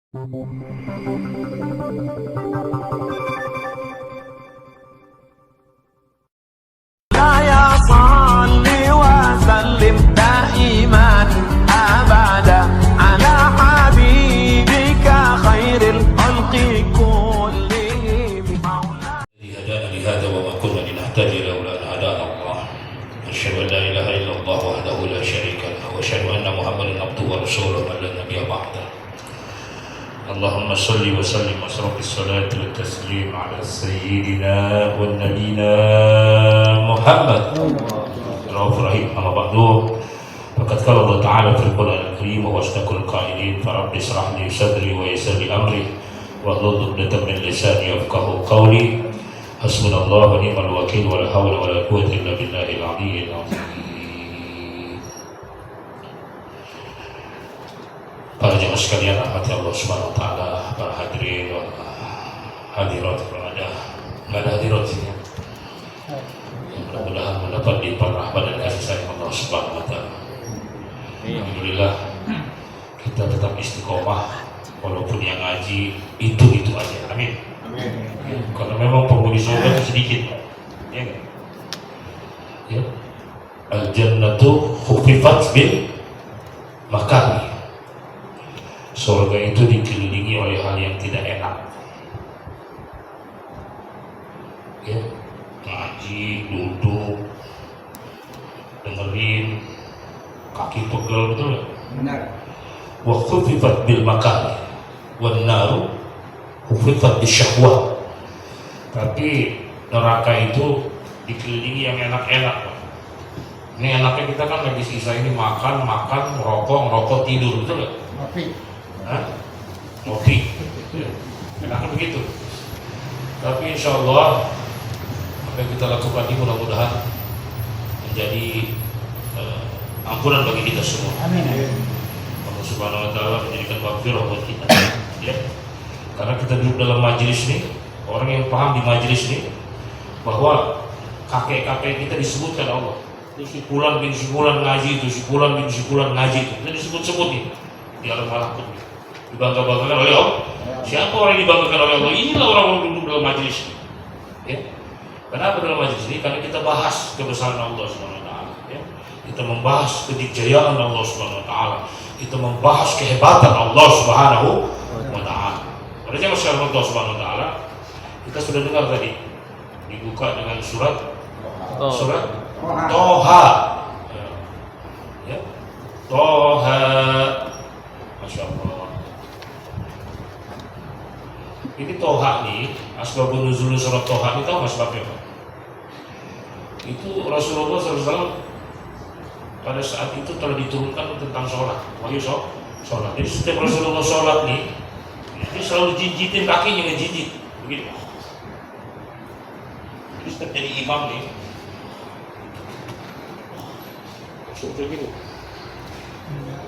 يا صل وسلم دائما أبدا على حبيبك خير الخلق كلهم. هدانا لهذا وما كنا لنهتدي لولا أن هدانا الله. أشهد أن لا إله إلا الله وحده لا شريك له وأشهد أن محمدا عبده ورسوله من لا نبي بعده. اللهم صل وسلم وأشرف الصلاة والتسليم على سيدنا ونبينا محمد رؤوف رحيم. أما بعد فقد قال الله تعالى في القرآن الكريم وهو أصدق القائلين فرب اشرح لي صدري ويسر لي أمري واحلل عقدة من لساني يفقهوا قولي. حسبنا الله ونعم الوكيل ولا حول ولا قوة إلا بالله العلي العظيم. Para jemaah sekalian rahmati Allah Subhanahu wa taala, para hadirin wa hadirat berada, enggak ada hadirat sini. Mudah-mudahan mendapat limpahan rahmat dan kasih sayang Allah Subhanahu wa taala. Alhamdulillah kita tetap istiqomah walaupun yang ngaji itu aja. Amin. Amin. Karena memang penghuni surga itu sedikit. Ya enggak? Ya. Al-jannatu khuffifat bil makari. Surga itu dikelilingi oleh hal yang tidak enak. Ya, ngaji, duduk, dengerin, kaki pegel, betul nggak? Benar. Wa khuffifat bil makari, wan naru khuffifat bis syahwat. Tapi neraka itu dikelilingi yang enak-enak. Ini enaknya kita kan lagi sisa ini makan, merokok, tidur, betul nggak? Ngopi, enaknya begitu. Tapi insya Allah apa yang kita lakukan ini mudah-mudahan menjadi ampunan bagi kita semua. Amin. Allah Subhanahu wa taala menjadikan maghfirah buat kita. Ya. Karena kita duduk dalam majelis ini, orang yang paham di majelis ini bahwa kakek-kakek kita disebutkan Allah. Itu si fulan bin si fulan ngaji itu, si fulan bin si fulan ngaji itu. Kita disebut-sebut nih di alam malakut, dibangga-banggakan oleh Allah. Siapa orang yang dibanggakan oleh Allah? Inilah orang-orang duduk dalam majelis ini. Ya. Kenapa dalam majelis ini? Karena kita bahas kebesaran Allah Subhanahu wa taala. Ya. Kita membahas kedikjayaan Allah Subhanahu wa taala. Kita membahas kehebatan Allah Subhanahu wa taala. Pada zaman sekarang Allah Subhanahu wa taala, kita sudah dengar tadi dibuka dengan surat Toha. Ya. Toha. Masya Allah. Ini Toha nih, asbabun nuzul surat Toha ini tahu nggak sebabnya Pak? Itu Rasulullah SAW pada saat itu telah diturunkan tentang sholat, wahyu sholat. Jadi setiap Rasulullah sholat nih, dia selalu jinjitin kakinya, ngejinjit, begitu. Jadi setiap jadi imam nih, seperti gitu,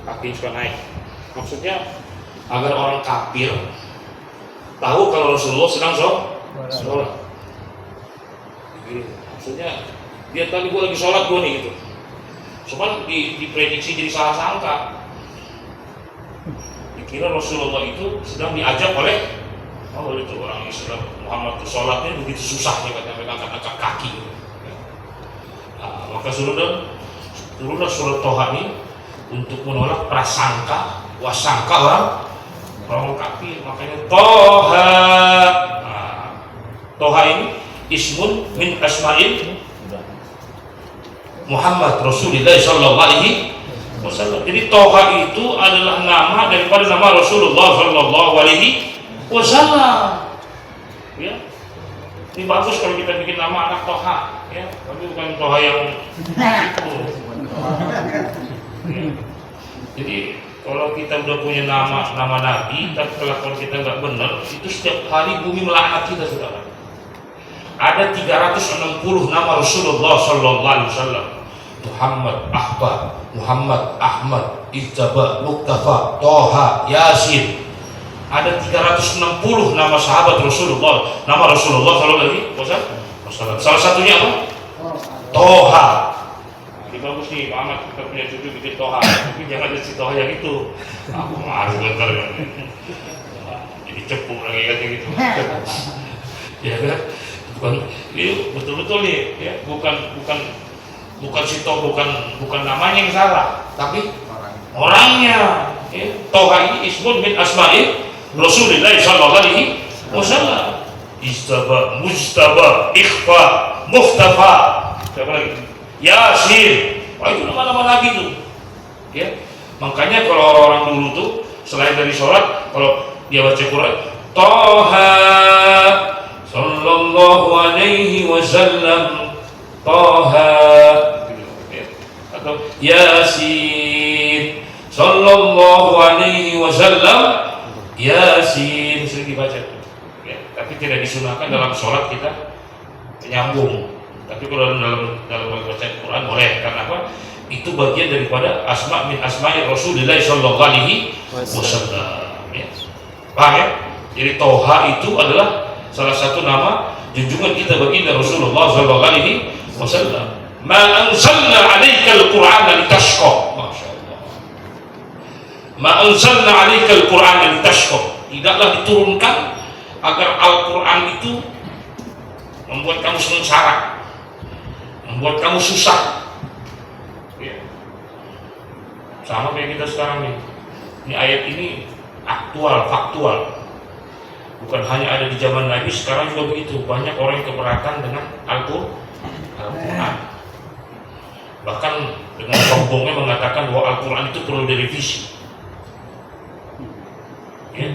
kaki suka naik. Maksudnya agar orang kafir tahu kalau Rasulullah sedang sholat. Maksudnya dia tadi gue lagi sholat gue nih gitu. Cuman diprediksi jadi salah sangka. Dikira Rasulullah itu sedang diajak oleh itu orang Islam. Muhammad itu sholatnya begitu susahnya katanya angkat kaki. Nah, maka turunlah surat Toha ini untuk menolak prasangka wasangka orang kafir. Makanya Toha. Nah, Toha ini ismun min asma'il Muhammad Rasulullah sallallahu alaihi wasallam. Jadi Toha itu adalah nama daripada nama Rasulullah sallallahu alaihi wasallam. Ya. Ini bagus kalau kita bikin nama anak Toha, ya. Tapi bukan Toha yang itu. Ya. Jadi kalau kita udah punya nama Nabi, tapi kalau kita nggak benar, itu setiap hari bumi melaknat kita, saudara. Ada 360 nama Rasulullah Sallallahu Alaihi Wasallam. Muhammad, Ahmad, Ijaba, Muktafa, Toha, Yasin. Ada 360 nama sahabat Rasulullah, nama Rasulullah Sallallahu Alaihi Wasallam. Salah satunya apa? Toha. Bagus nih Pak Ahmad, kita punya cucu bikin Toha, tapi jangan ada si Toha yang itu. Aku marah bentar. cepu lagi kata gitu. Ya kan? Bukan, ini betul-betul nih, ya, bukan Sito, bukan namanya yang salah, tapi orangnya. Ya. Toha ini ismun min asma'i Rasulullah sallallahu alaihi wasallam. Istaba, mustaba, ikhfa, muhtafa. Siapa lagi? Yasin. Wah, itu nama-nama lagi tuh. Ya. Makanya kalau orang-orang dulu tuh selain dari sholat, kalau dia baca Quran, Toha sallallahu alaihi wasallam, Toha, atau Yasin sallallahu alaihi wasallam, Yasin, sering dibaca. Ya, tapi tidak disunahkan dalam sholat kita menyambung. Tapi kalau dalam bacaan Quran boleh. Karena apa? Itu bagian daripada asma min asma'i Rasulullah sallallahu alaihi wasallam. Ya. Paham ya? Jadi Toha itu adalah salah satu nama junjungan kita baginda Rasulullah sallallahu alaihi wasallam. Ma anzalna 'alaikal Qur'ana litashqa. Masyaallah. Ma anzalna 'alaikal Qur'ana litashqa. Tidaklah diturunkan agar Al-Qur'an itu membuat kamu sengsara, membuat kamu susah. Ya. Sama kayak kita sekarang nih. Ini ayat ini aktual, faktual. Bukan hanya ada di zaman Nabi, sekarang juga begitu. Banyak orang yang keberatan dengan Al-Quran. Bahkan dengan sombongnya mengatakan bahwa Al-Quran itu perlu direvisi. Ya.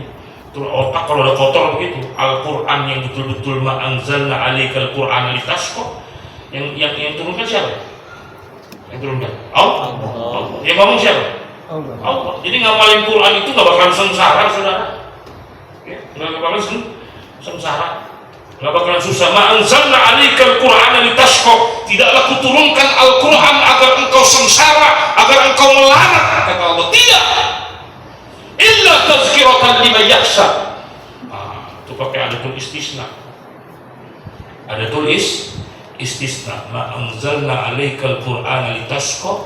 Otak kalau udah kotor begitu, Al-Quran yang betul-betul ma'anzalna 'alaikal Qur'ana litashqa, yang turunkan siapa? Yang turunkan Allah. Yang ngomong siapa? Allah. Jadi ngamalin Quran itu nggak bakalan sengsara, saudara. Ya, nggak bakalan sengsara, nggak bakalan susah. Ma'anzalna 'alaikal Qur'ana litashqa. Tidaklah kuturunkan Al-Quran agar engkau sengsara, agar engkau melarat, kata Allah. Tidak. Illa tazkiratan liman yakhsha. Itu pakai adatul istisna. Adatul istisna. Ma anzalna 'alaikal Qur'ana litashqa.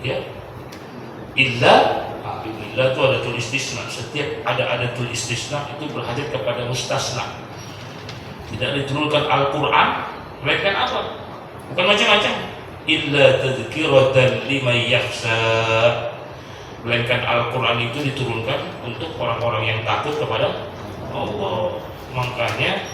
Ya. Illa itu adatul istisna. Setiap ada adatul istisna itu berhajat kepada mustasna. Tidak diturunkan Al-Qur'an melainkan apa? Bukan macam-macam. Illa tazkiratan liman yakhsha. Melainkan Al-Quran itu diturunkan untuk orang-orang yang takut kepada Allah. Makanya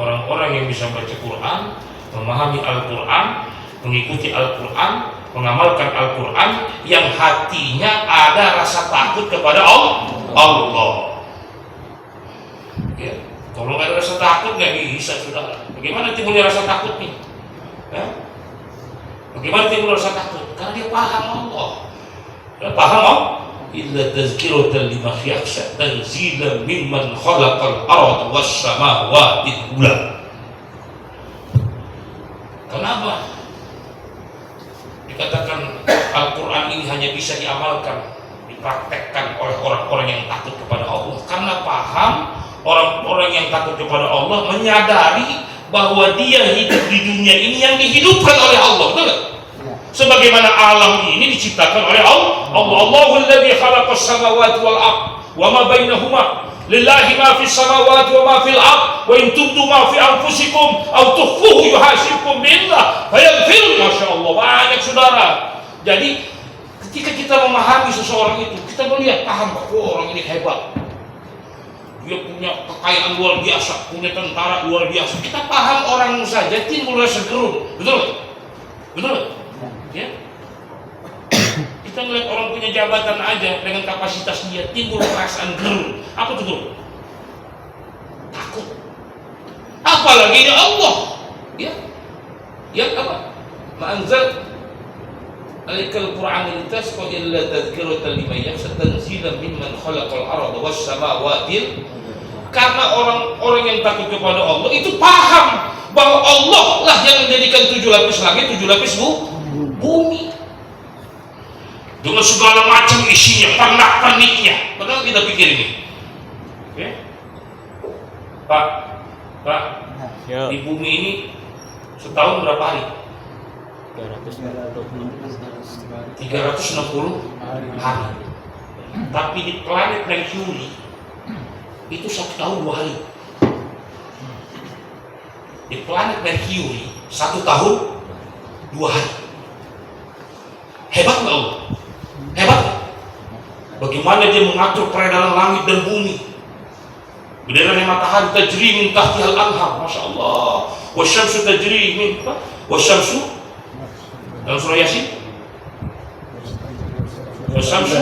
orang-orang yang bisa baca Quran, memahami Al-Quran, mengikuti Al-Quran, mengamalkan Al-Quran, yang hatinya ada rasa takut kepada Allah. Ya. Kalau nggak ada rasa takut nggak bisa, saudara. Bagaimana timbulnya rasa takut nih? Ya? Bagaimana timbul rasa takut? Karena dia paham Allah. Paham? Illa tazkiratan liman yakhsha tanzilan mimman khalaqal arda was samawati ula. Kenapa dikatakan Al-Quran ini hanya bisa diamalkan, dipraktekkan oleh orang-orang yang takut kepada Allah? Karena paham orang-orang yang takut kepada Allah menyadari bahwa dia hidup di dunia ini yang dihidupkan oleh Allah, betul gak? Sebagaimana alam ini diciptakan oleh Allah. Allahul ladzi khalaqas samawati wal ard wa ma bainahuma. Lillahi ma fis samawati wa ma fil ard. Wa in tubdu ma fi anfusikum aw tukhfuhu yuhasibkum billah fayaghfir. Masyaallah, banyak saudara. Jadi ketika kita memahami seseorang itu, kita melihat paham bahwa orang ini hebat. Dia punya kekayaan luar biasa, punya tentara luar biasa. Kita paham orang saja timbul rasa gerun. Betul? Betul? Ya. Kita ngeliat orang punya jabatan aja dengan kapasitas dia timbul perasaan gerun. Apa itu gerun? Takut. Apalagi ya Allah. Ya. Ya apa? Ma'anzal 'alaikal Qur'ana litashqa illa tadhkiratan liman yakhsha tanzilan mimman khalaqal arda was samawati. Karena orang-orang yang takut kepada Allah itu paham bahwa Allah lah yang menjadikan 7 lapis langit, 7 lapis bumi dengan segala macam isinya, pernak-perniknya. Padahal kita pikir ini, okay? Pak, di bumi ini setahun berapa hari? 360 hari. Tapi di planet Mercury itu 1 tahun 2 hari. Di planet Mercury 1 tahun 2 hari. Hebat nggak Allah? Hebat. Bagaimana dia mengatur peredaran langit dan bumi. Bedarannya matahari tajri min tahtihal anhar, masya Allah. Wasyamsu tajri min apa? Wasyamsu dalam surah Yasin. Wasyamsu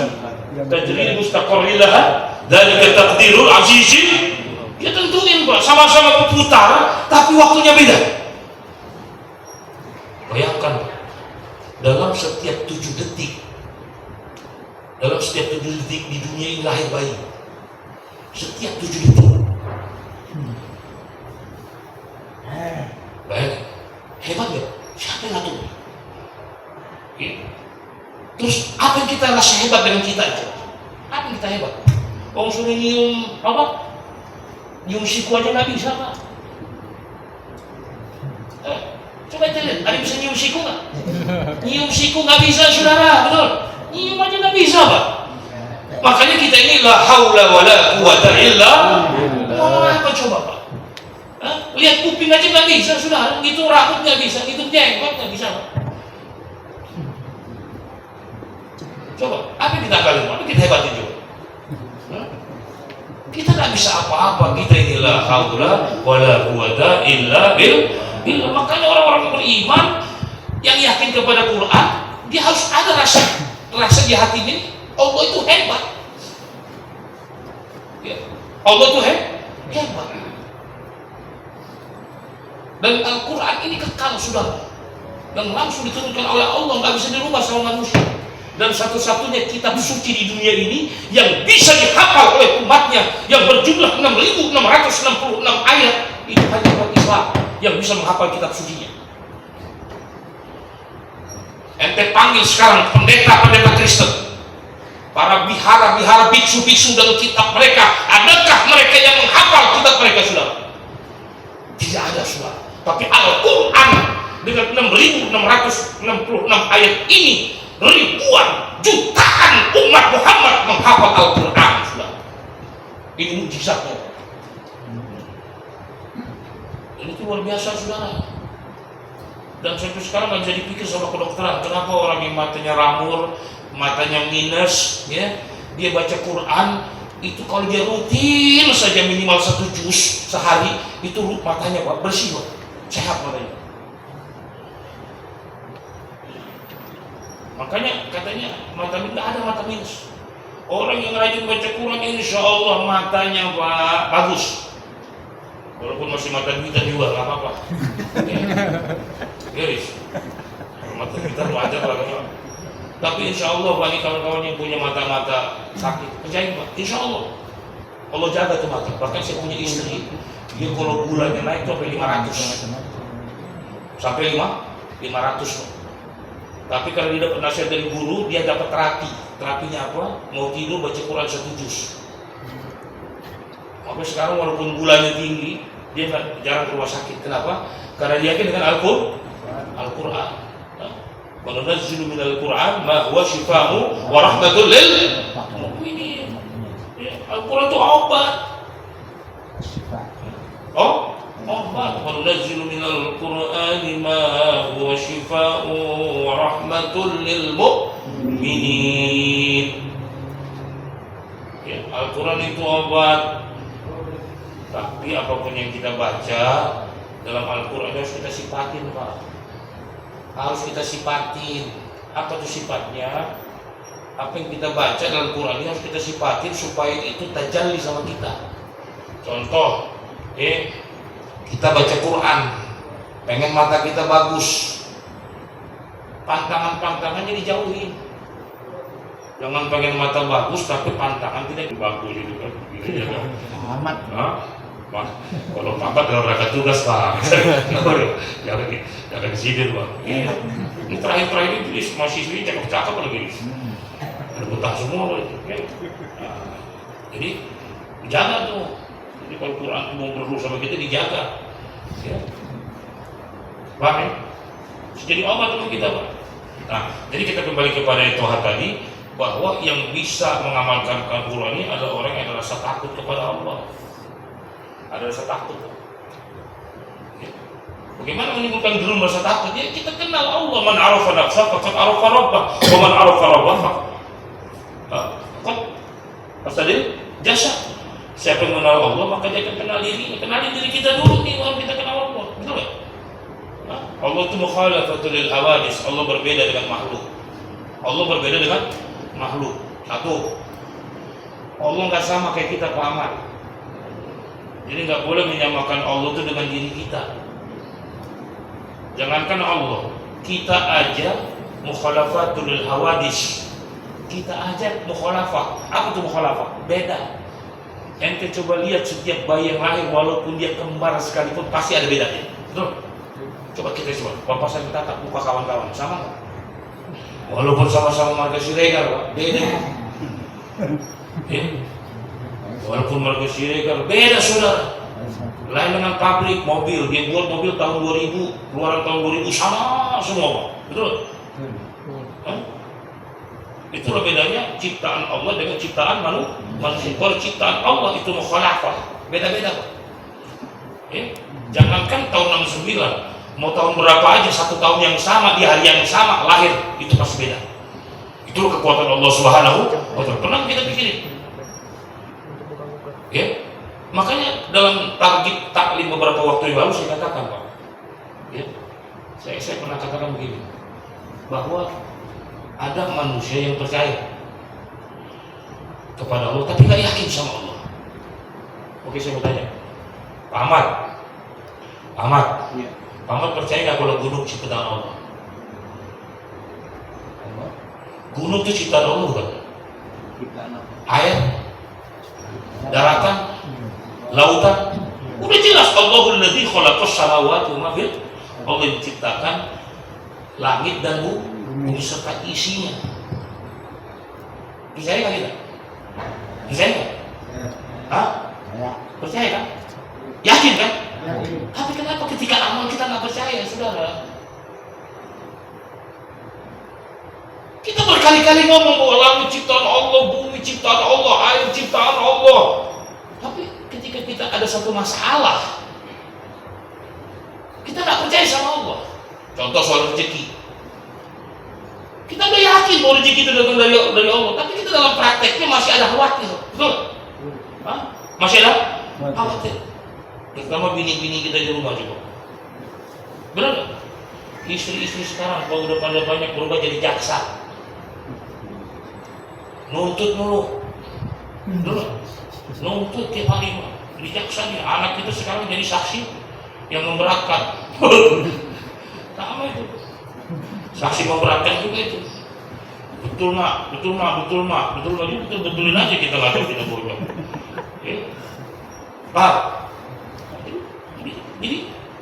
tajri mustaqarrin laha, dzalika taqdirul azizin. Dia tentuin Pak, sama-sama berputar tapi waktunya beda. Bayangkan dalam setiap 7 detik, dalam setiap 7 detik di dunia ini lahir bayi. Setiap 7 detik. Bayangkan, hebat ya? Siapa yang ngatur? Ya. Terus apa yang kita rasa hebat dengan kita itu? Apa yang kita hebat? Orang suruh nyium apa? Nyium siku aja nggak bisa Pak. Coba kita lihat, ada yang bisa nyium siku nggak? Nyium siku nggak bisa saudara, betul? Nyium aja nggak bisa Pak. Makanya kita ini la haula wala quwata illa billah. Apa coba Pak? Lihat kuping aja nggak bisa saudara, gitu rambut nggak bisa, gitu jenggot nggak bisa Pak. Coba, apa yang kita kalian? Apa yang kita hebatin coba? Kita nggak bisa apa-apa, kita ini la haula wala quwata illa billah. Makanya orang-orang beriman yang yakin kepada Quran, dia harus ada rasa di hati ini, Allah itu hebat. Ya. Allah itu hebat. Dan Al-Quran ini kekal saudara, yang langsung diturunkan oleh Allah, nggak bisa dirubah sama manusia. Dan satu-satunya kitab suci di dunia ini yang bisa dihafal oleh umatnya, yang berjumlah 6.666 ayat, itu hanya umat Islam yang bisa menghafal kitab sucinya. Ente panggil sekarang pendeta-pendeta Kristen, para bihara-bihara, biksu-biksu dalam kitab mereka, adakah mereka yang menghafal kitab mereka saudara? Tidak ada saudara. Tapi Al-Quran dengan 6.666 ayat ini, ribuan, jutaan umat Muhammad menghafal Al-Quran saudara. Ini mujizatnya. Ini luar biasa saudara. Dan sampai sekarang nggak bisa dipikir sama kedokteran, kenapa orang yang matanya ramur, matanya minus, ya, dia baca Quran itu kalau dia rutin saja minimal 1 juz sehari, itu matanya Pak bersih Pak, sehat matanya. Makanya katanya mata minus, nggak ada mata minus. Orang yang rajin baca Quran insya Allah matanya Pak bagus. Walaupun masih mata duitan juga nggak apa-apa. Guys, mata duitan wajar lah Pak. Tapi insya Allah bagi kawan-kawan yang punya mata-mata sakit, kerjain Pak. Insya Allah Allah jaga tuh mata. Bahkan saya punya istri, dia kalau gulanya naik tuh sampai 500, sampai 500 Pak. Tapi kalau dia dapat nasihat dari guru, dia dapat terapi. Terapinya apa? Mau tidur baca Quran 1 juz. Sampai sekarang walaupun gulanya tinggi, dia jarang ke rumah sakit. Kenapa? Karena dia yakin dengan Al-Quran. Wa nunazzilu minal Quran ma huwa shifaa'un wa rahmatul lil mu'minin. Al-Quran itu obat. Obat. Wa nunazzilu minal Quran ma huwa shifaa'un wa rahmatul lil mu'minin. Al-Quran itu obat. Tapi apapun yang kita baca dalam Al-Quran harus kita sifatin Pak. Harus kita sifatin. Apa itu sifatnya? Apa yang kita baca dalam Quran ini harus kita sifatin supaya itu tajalli sama kita. Contoh, kita baca Quran, pengen mata kita bagus, pantangan-pantangannya dijauhin. Jangan pengen mata bagus tapi pantangan tidak bagus itu kan. Amat. Kalau pampat dalam rangka tugas Pak. Jangan disindir Pak. Ini terakhir ini mahasiswi cakep-cakep lagi. Ada butang semua itu. Jadi dijaga tuh. Jadi kalau Quran mau berlalu sama kita dijaga. Ya. Paham ya? Jadi obat untuk kita Pak. Nah, jadi kita kembali kepada Toha tadi. bahwa yang bisa mengamalkan Al-Quran ini adalah orang yang ada rasa takut kepada Allah, ada rasa takut. Bagaimana menimbulkan gerun rasa takut? Ya kita kenal Allah. Man arafa nafsa faqad arafa rabbah, wa man arafa rabbah faqad fasadil jasa. Siapa yang mengenal Allah maka dia akan kenal dirinya. Kenali diri kita dulu nih, baru kita kenal Allah. Betul ya? Allah itu mukhalafatul lil hawadis. Allah berbeda dengan makhluk. Allah berbeda dengan makhluk. Satu, Allah nggak sama kayak kita, Pak Ahmad. Jadi nggak boleh menyamakan Allah itu dengan diri kita. Jangankan Allah, kita aja mukhalafatul lil hawadis. Kita aja mukhalafah. Apa itu mukhalafah? Beda. Ente coba lihat setiap bayi yang lahir, walaupun dia kembar sekalipun pasti ada bedanya. Betul? Coba kita coba, Bapak saya tatap muka kawan-kawan, sama nggak? Walaupun sama-sama marga Siregar, Pak, beda. Ya? Walaupun marga Siregar, beda saudara. Lain dengan pabrik mobil, dia buat mobil tahun 2000, keluaran tahun 2000 sama semua, Pak. Betul? Itulah bedanya ciptaan Allah dengan ciptaan manusia. Kalau ciptaan Allah itu mukhalafah, beda-beda, Pak. Ya? Jangankan tahun 69, mau tahun berapa aja, satu tahun yang sama, di hari yang sama lahir, itu pasti beda. Itulah kekuatan Allah Subhanahu wa Ta'ala. Pernah kita pikirin? Ya? Makanya dalam target taklim beberapa waktu yang lalu saya katakan, Pak. Ya? Saya pernah katakan begini, bahwa ada manusia yang percaya kepada Allah tapi nggak yakin sama Allah. Oke, saya mau tanya, Pak Ahmad, ya. Pak Ahmad percaya nggak kalau gunung ciptaan Allah? Gunung itu ciptaan Allah bukan? Air, daratan, lautan, udah jelas Allahul ladzi khalaqas samawati wa ma fil ardi. Allah menciptakan langit dan bumi serta isinya. Percaya nggak kita? Percaya nggak? Hah? Percaya kan? Yakin kan? Tapi kenapa ketika amal kita nggak percaya, saudara? Kita berkali-kali ngomong bahwa langit ciptaan Allah, bumi ciptaan Allah, air ciptaan Allah. Tapi ketika kita ada satu masalah, kita nggak percaya sama Allah. Contoh soal rezeki. Kita udah yakin bahwa rezeki itu datang dari Allah, tapi kita dalam prakteknya masih ada khawatir, betul? Hah? Masih ada khawatir. Terutama bini-bini kita di rumah juga. Benar nggak? Istri-istri sekarang kalau udah pada banyak berubah jadi jaksa, nuntut mulu, nuntut tiap hari, jadi jaksa nih. Anak kita sekarang jadi saksi yang memberatkan. Sama itu. Saksi memberatkan juga itu. Betul mak, betul betulin aja kita nggak tahu kita bodoh. Paham?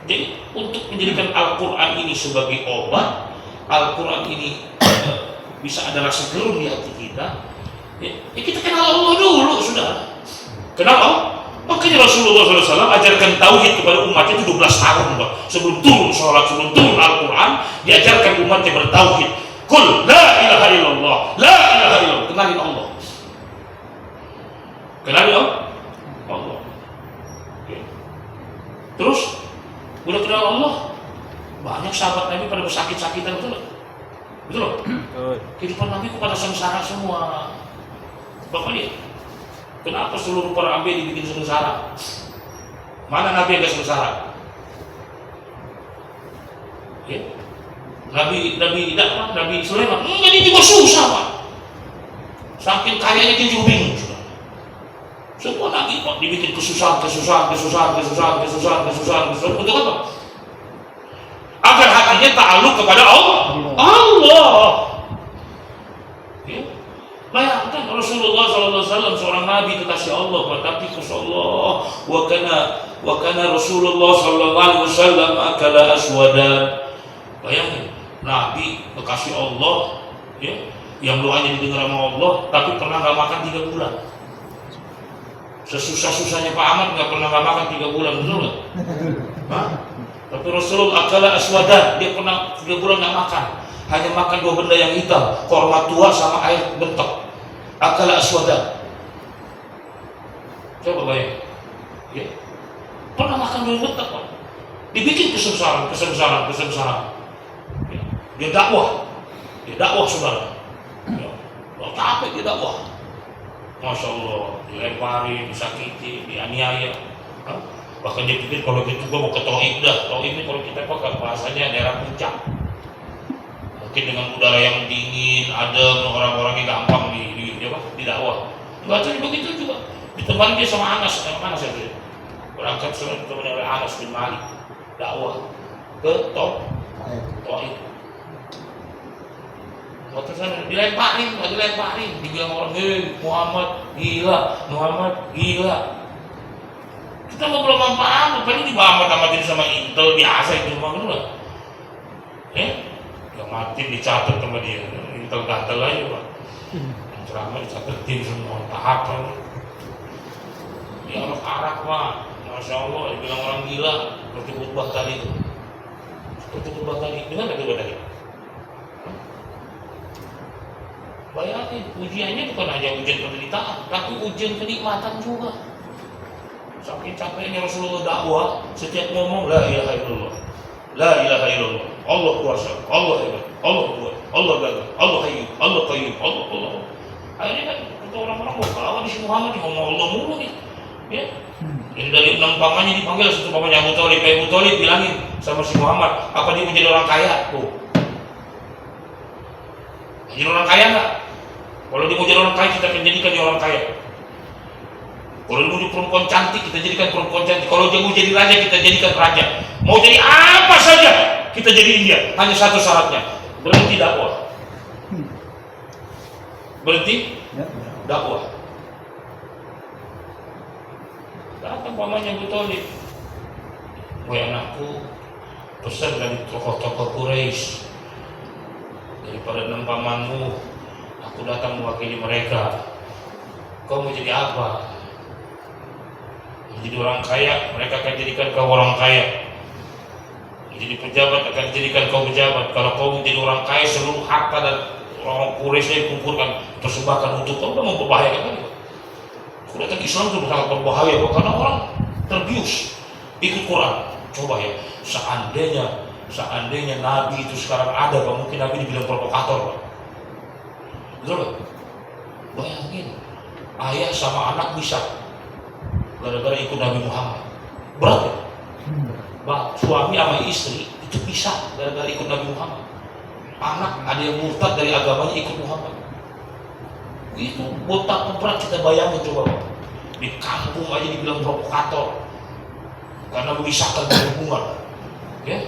Jadi untuk menjadikan Al-Quran ini sebagai obat, Al-Quran ini bisa ada rasa gerun di hati kita. Ya kita kenal Allah dulu, sudah. Kenal Allah? Makanya Rasulullah SAW ajarkan tauhid kepada umatnya itu 12 tahun, Pak. Sebelum turun sholat, sebelum turun Al-Quran, diajarkan umatnya bertauhid. Qul la ilaha illallah, la ilaha illallah. Kenalin Allah. Kenalin Allah. Oke. Terus, udah kenal Allah, banyak sahabat Nabi pada bersakit-sakitan, betul? Betul? Kehidupan Nabi kepada sengsara semua. Bapak lihat. Kenapa seluruh para nabi dibikin sengsara? Mana nabi yang gak sengsara? Ya? Nabi Sulaiman, ini juga susah, Pak. Saking kayanya dia juga bingung. Semua nabi, Pak, dibikin kesusahan, untuk apa? Agar hatinya ta'aluk kepada Allah. Ya? Bayangkan Rasulullah SAW seorang nabi kekasih Allah, tapi Allah wa kana Rasulullah SAW akala aswadan. Bayangkan nabi kekasih Allah, ya, yang doanya didengar sama Allah, tapi pernah nggak makan 3 bulan. Sesusah-susahnya Pak Ahmad nggak pernah nggak makan 3 bulan, betul nggak? Tapi Rasulullah akala aswadan, dia pernah 3 bulan nggak makan. hanya makan dua benda yang hitam, korma tua sama air bentok. Akala aswadan. Coba bayang, ya. Pernah makan dua bentok, Pak. Dibikin kesengsaraan. Ya. Dia dakwah saudara. Ya. Capek dia dakwah. Masya Allah, dilempari, disakiti, dianiaya. Bahkan dia pikir kalau gitu gua mau ke Taif dah. Taif ini kalau kita pakai bahasanya daerah puncak. Mungkin dengan udara yang dingin, adem, orang-orangnya gampang di dakwah. Enggak jadi begitu juga. Ditemani dia sama Anas ya. Berangkat ditemani oleh Anas bin Malik. Dakwah ke Taif. Waktu sana dilemparin, dibilang orang, Muhammad gila. Kita mau belum apa-apa, paling dibamat sama Intel biasa itu mah dulu lah. Yang mati dicatat sama dia, Intel gatel aja Pak. Ceramah dicatetin semua tahapan. Dia orang Arab Pak, Masya Allah, dibilang orang gila, seperti khutbah tadi. Dengar nggak khutbah tadi? Bayangin, ujiannya bukan hanya ujian penderitaan, tapi ujian kenikmatan juga. Saking capeknya Rasulullah dakwah, setiap ngomong la ilaha illallah, Allah kuasa, Allah hebat, Allah kuat, Allah gagah, Allah hayyu, Allah qayyum, Allah. Akhirnya kan kata orang-orang mau kawan di si Muhammad ngomong Allah mulu nih, ya. Jadi dari 6 pamannya dipanggil, satu pamannya Abu Thalib bilangin sama si Muhammad, apa dia menjadi orang kaya? Tuh, menjadi orang kaya nggak? Kalau dia mau jadi orang kaya, kita akan jadikan dia orang kaya. Kalau dia mau jadi perempuan cantik, kita jadikan perempuan cantik. Kalau dia mau jadi raja, kita jadikan raja. Mau jadi apa saja, kita jadiin dia. Hanya satu syaratnya, berhenti dakwah. Berhenti dakwah. Datang pamannya Abu Thalib. Wahai anakku, pesan dari tokoh-tokoh Quraisy, daripada 6 pamanmu, aku datang mewakili mereka. Kau mau jadi apa? Menjadi orang kaya, mereka akan jadikan kau orang kaya. Menjadi pejabat, akan jadikan kau pejabat. Kalau kau menjadi orang kaya, seluruh harta dan orang Quraisy dikumpulkan, persembahkan untuk kau, udah membahayakan kan? Kalau datang Islam itu sangat berbahaya, karena orang terbius ikut Quran. Coba ya, seandainya Nabi itu sekarang ada, Pak, mungkin Nabi dibilang provokator, Pak. Betul Pak? Bayangin, ayah sama anak bisa gara-gara ikut Nabi Muhammad. Berat ya? Suami sama istri itu pisah gara-gara ikut Nabi Muhammad. Anak ada yang murtad dari agamanya ikut Muhammad. Itu betapa berat, kita bayangin coba Pak. Di kampung aja dibilang provokator karena memisahkan hubungan. Ya?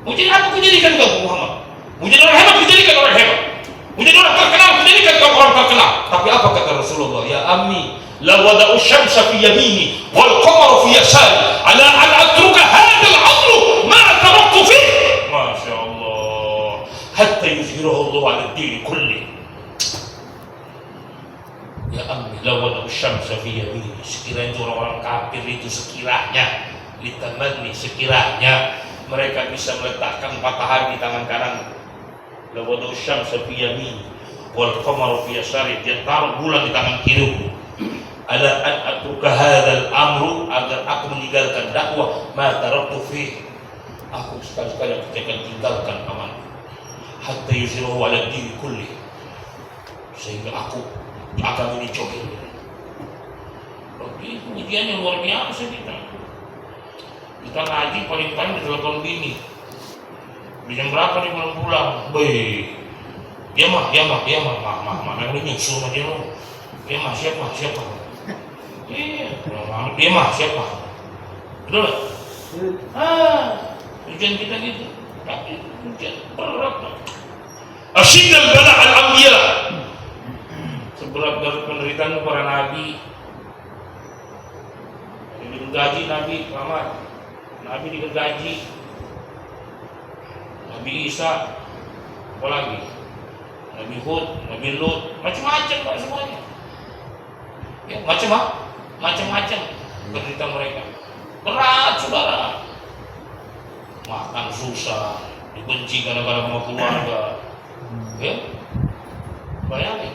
Mau jadi apa kejadikan kau Muhammad? Mau jadi orang hebat, kejadikan orang hebat. Mau jadi orang terkenal, kejadikan kau orang terkenal. Tapi apa kata Rasulullah? Ya ammi, la wada'u syamsa fi yamini wal qamaru fi yasari ala an atruka hadzal amru ma taraktu fi. Masya Allah. Hatta yuzhirahu Allah ala ad-din kulli. Ya ammi, la wada'u syamsa fi yamini. Sekiranya orang-orang kafir itu sekiranya mereka bisa meletakkan matahari di tangan kanan, la wada'u syamsa fi yamini wal qamaru fi yasari, dia taruh bulan di tangan kiriku, ala an atruka hadzal amru, agar aku meninggalkan dakwah, ma taraktu fi, aku sekali-kali akan tinggalkan amanah, hatta yuzhiruhu ala ad-din kulli, sehingga aku agama ini cohil. Tapi ujian yang luar biasa kita ngaji paling-paling ditelepon bini. Jam berapa nih belum pulang? Dia mah, yang nyusul sama dia loh. Dia mah siapa? Iya, dia mah siapa? Betul? Ujian kita gitu. Tapi ujian berat. Asyiddal bala al-anbiya. Seberat penderitaan para nabi. Digaji Nabi Muhammad, Nabi digaji, Nabi Isa, apa lagi? Nabi Hud, Nabi Lut, macam-macam Pak semuanya. Ya, macam-macam penderitaan mereka. Berat saudara. Makan susah, dibenci kadang-kadang sama keluarga. Ya, bayangin.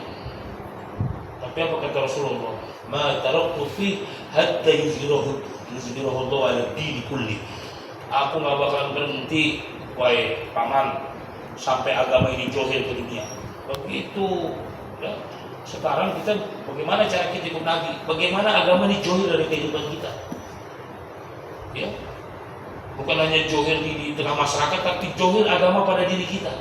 Tapi apa kata Rasulullah? Ma taraktu fi hatta yuzhirahu Allah ala dini kulli. Aku nggak bakal berhenti, wahai paman, sampai agama ini johir ke dunia. Begitu. Ya. Sekarang kita bagaimana cara kita ikut Nabi? Bagaimana agama ini johir dari kehidupan kita? Ya. Bukan hanya johir di tengah masyarakat, tapi johir agama pada diri kita.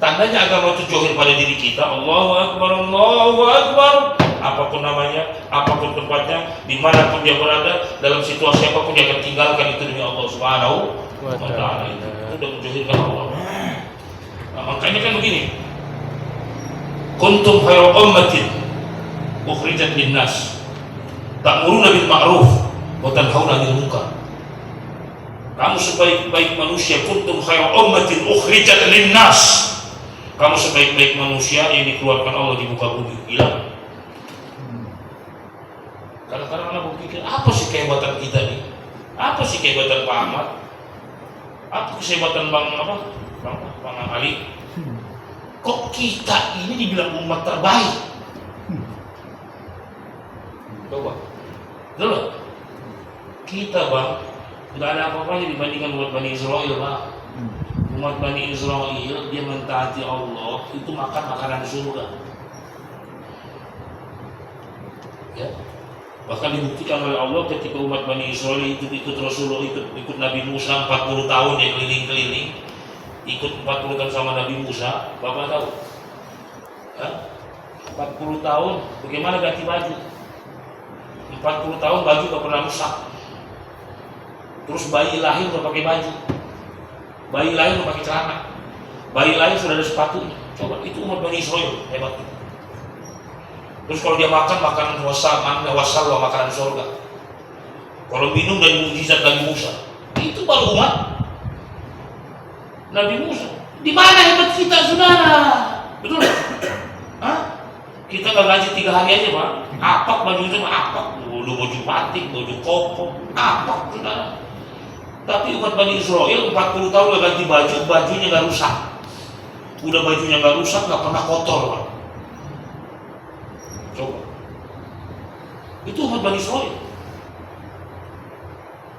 Tandanya agama itu johir pada diri kita. Allahu Akbar, Allahu Akbar. Apapun namanya, apapun tempatnya, dimanapun dia berada, dalam situasi apapun dia akan tinggalkan itu demi Allah Subhanahu wa Ta'ala. Itu sudah menjohirkan Allah. Nah, makanya kan begini. Kuntum khairu ummatin ukhrijat linnas ta'muruna bil ma'ruf wa tanhauna 'anil munkar. Kamu sebaik-baik manusia, kuntum khairu ummatin ukhrijat linnas. Kamu sebaik-baik manusia yang dikeluarkan Allah di muka bumi. Hilang. Kadang-kadang anak berpikir, apa sih kehebatan kita nih? Apa sih kehebatan Pak Ahmad? Apa kehebatan Bang Ali? Kok kita ini dibilang umat terbaik? Coba, betul. Kita Bang, nggak ada apa-apanya dibandingkan umat Bani Israel, Pak. Umat Bani Israel dia mentaati Allah, itu makan makanan surga. Ya. Bahkan dibuktikan oleh Allah ketika umat Bani Israel ikut Rasulullah, ikut Nabi Musa 40 tahun dia keliling-keliling, ikut 40 tahun sama Nabi Musa. Bapak tahu? 40 tahun bagaimana ganti baju? 40 tahun baju gak pernah rusak. Terus bayi lahir udah pakai baju, bayi lahir udah pakai celana, bayi lahir sudah ada sepatunya. Coba, itu umat Bani Israel hebat. Terus kalau dia makan wasal makanan surga. Kalau minum dari mukjizat Nabi Musa, itu baru umat Nabi Musa. Di mana hebat kita, saudara? Betul? Hah? Kita nggak gaji 3 hari aja, Pak. Apak baju itu, apak. Baju batik, baju koko, apak, saudara. Tapi umat Bani Israel 40 tahun nggak ganti baju, bajunya nggak rusak. Udah bajunya nggak rusak, nggak pernah kotor, Pak. Coba, itu umat Bani Israel.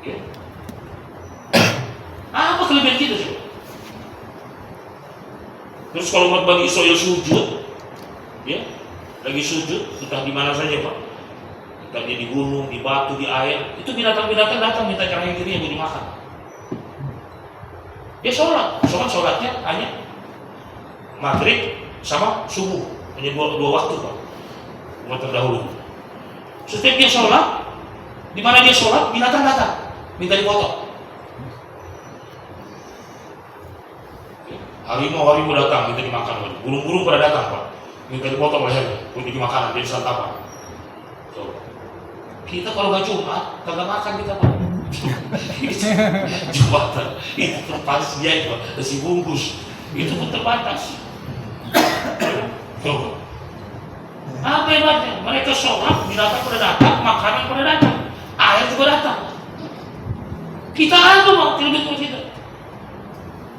Ya. Apa kelebihan kita sih? Terus kalau umat Bani Israel sujud, ya, lagi sujud, entah di mana saja Pak, entah dia di gunung, di batu, di air, itu binatang-binatang datang minta cerahin diri yang mau dimakan. Dia sholatnya hanya maghrib sama subuh, hanya dua waktu Pak. Umat terdahulu. Setiap dia sholat, di mana dia sholat, binatang datang, minta dipotong. Harimau datang, minta dimakan. Burung-burung pada datang, Pak, minta dipotong lehernya, untuk dimakan, jadi santapan. So, kita kalau nggak Jumat, kagak makan kita, Pak. Jumatan, itu terbatas dia, Pak, nasi bungkus, itu pun terbatas. Coba. Apa hebatnya? Mereka sholat, binatang pada datang, makanan pada datang, air juga datang. Kita apa mau kelebihan kita?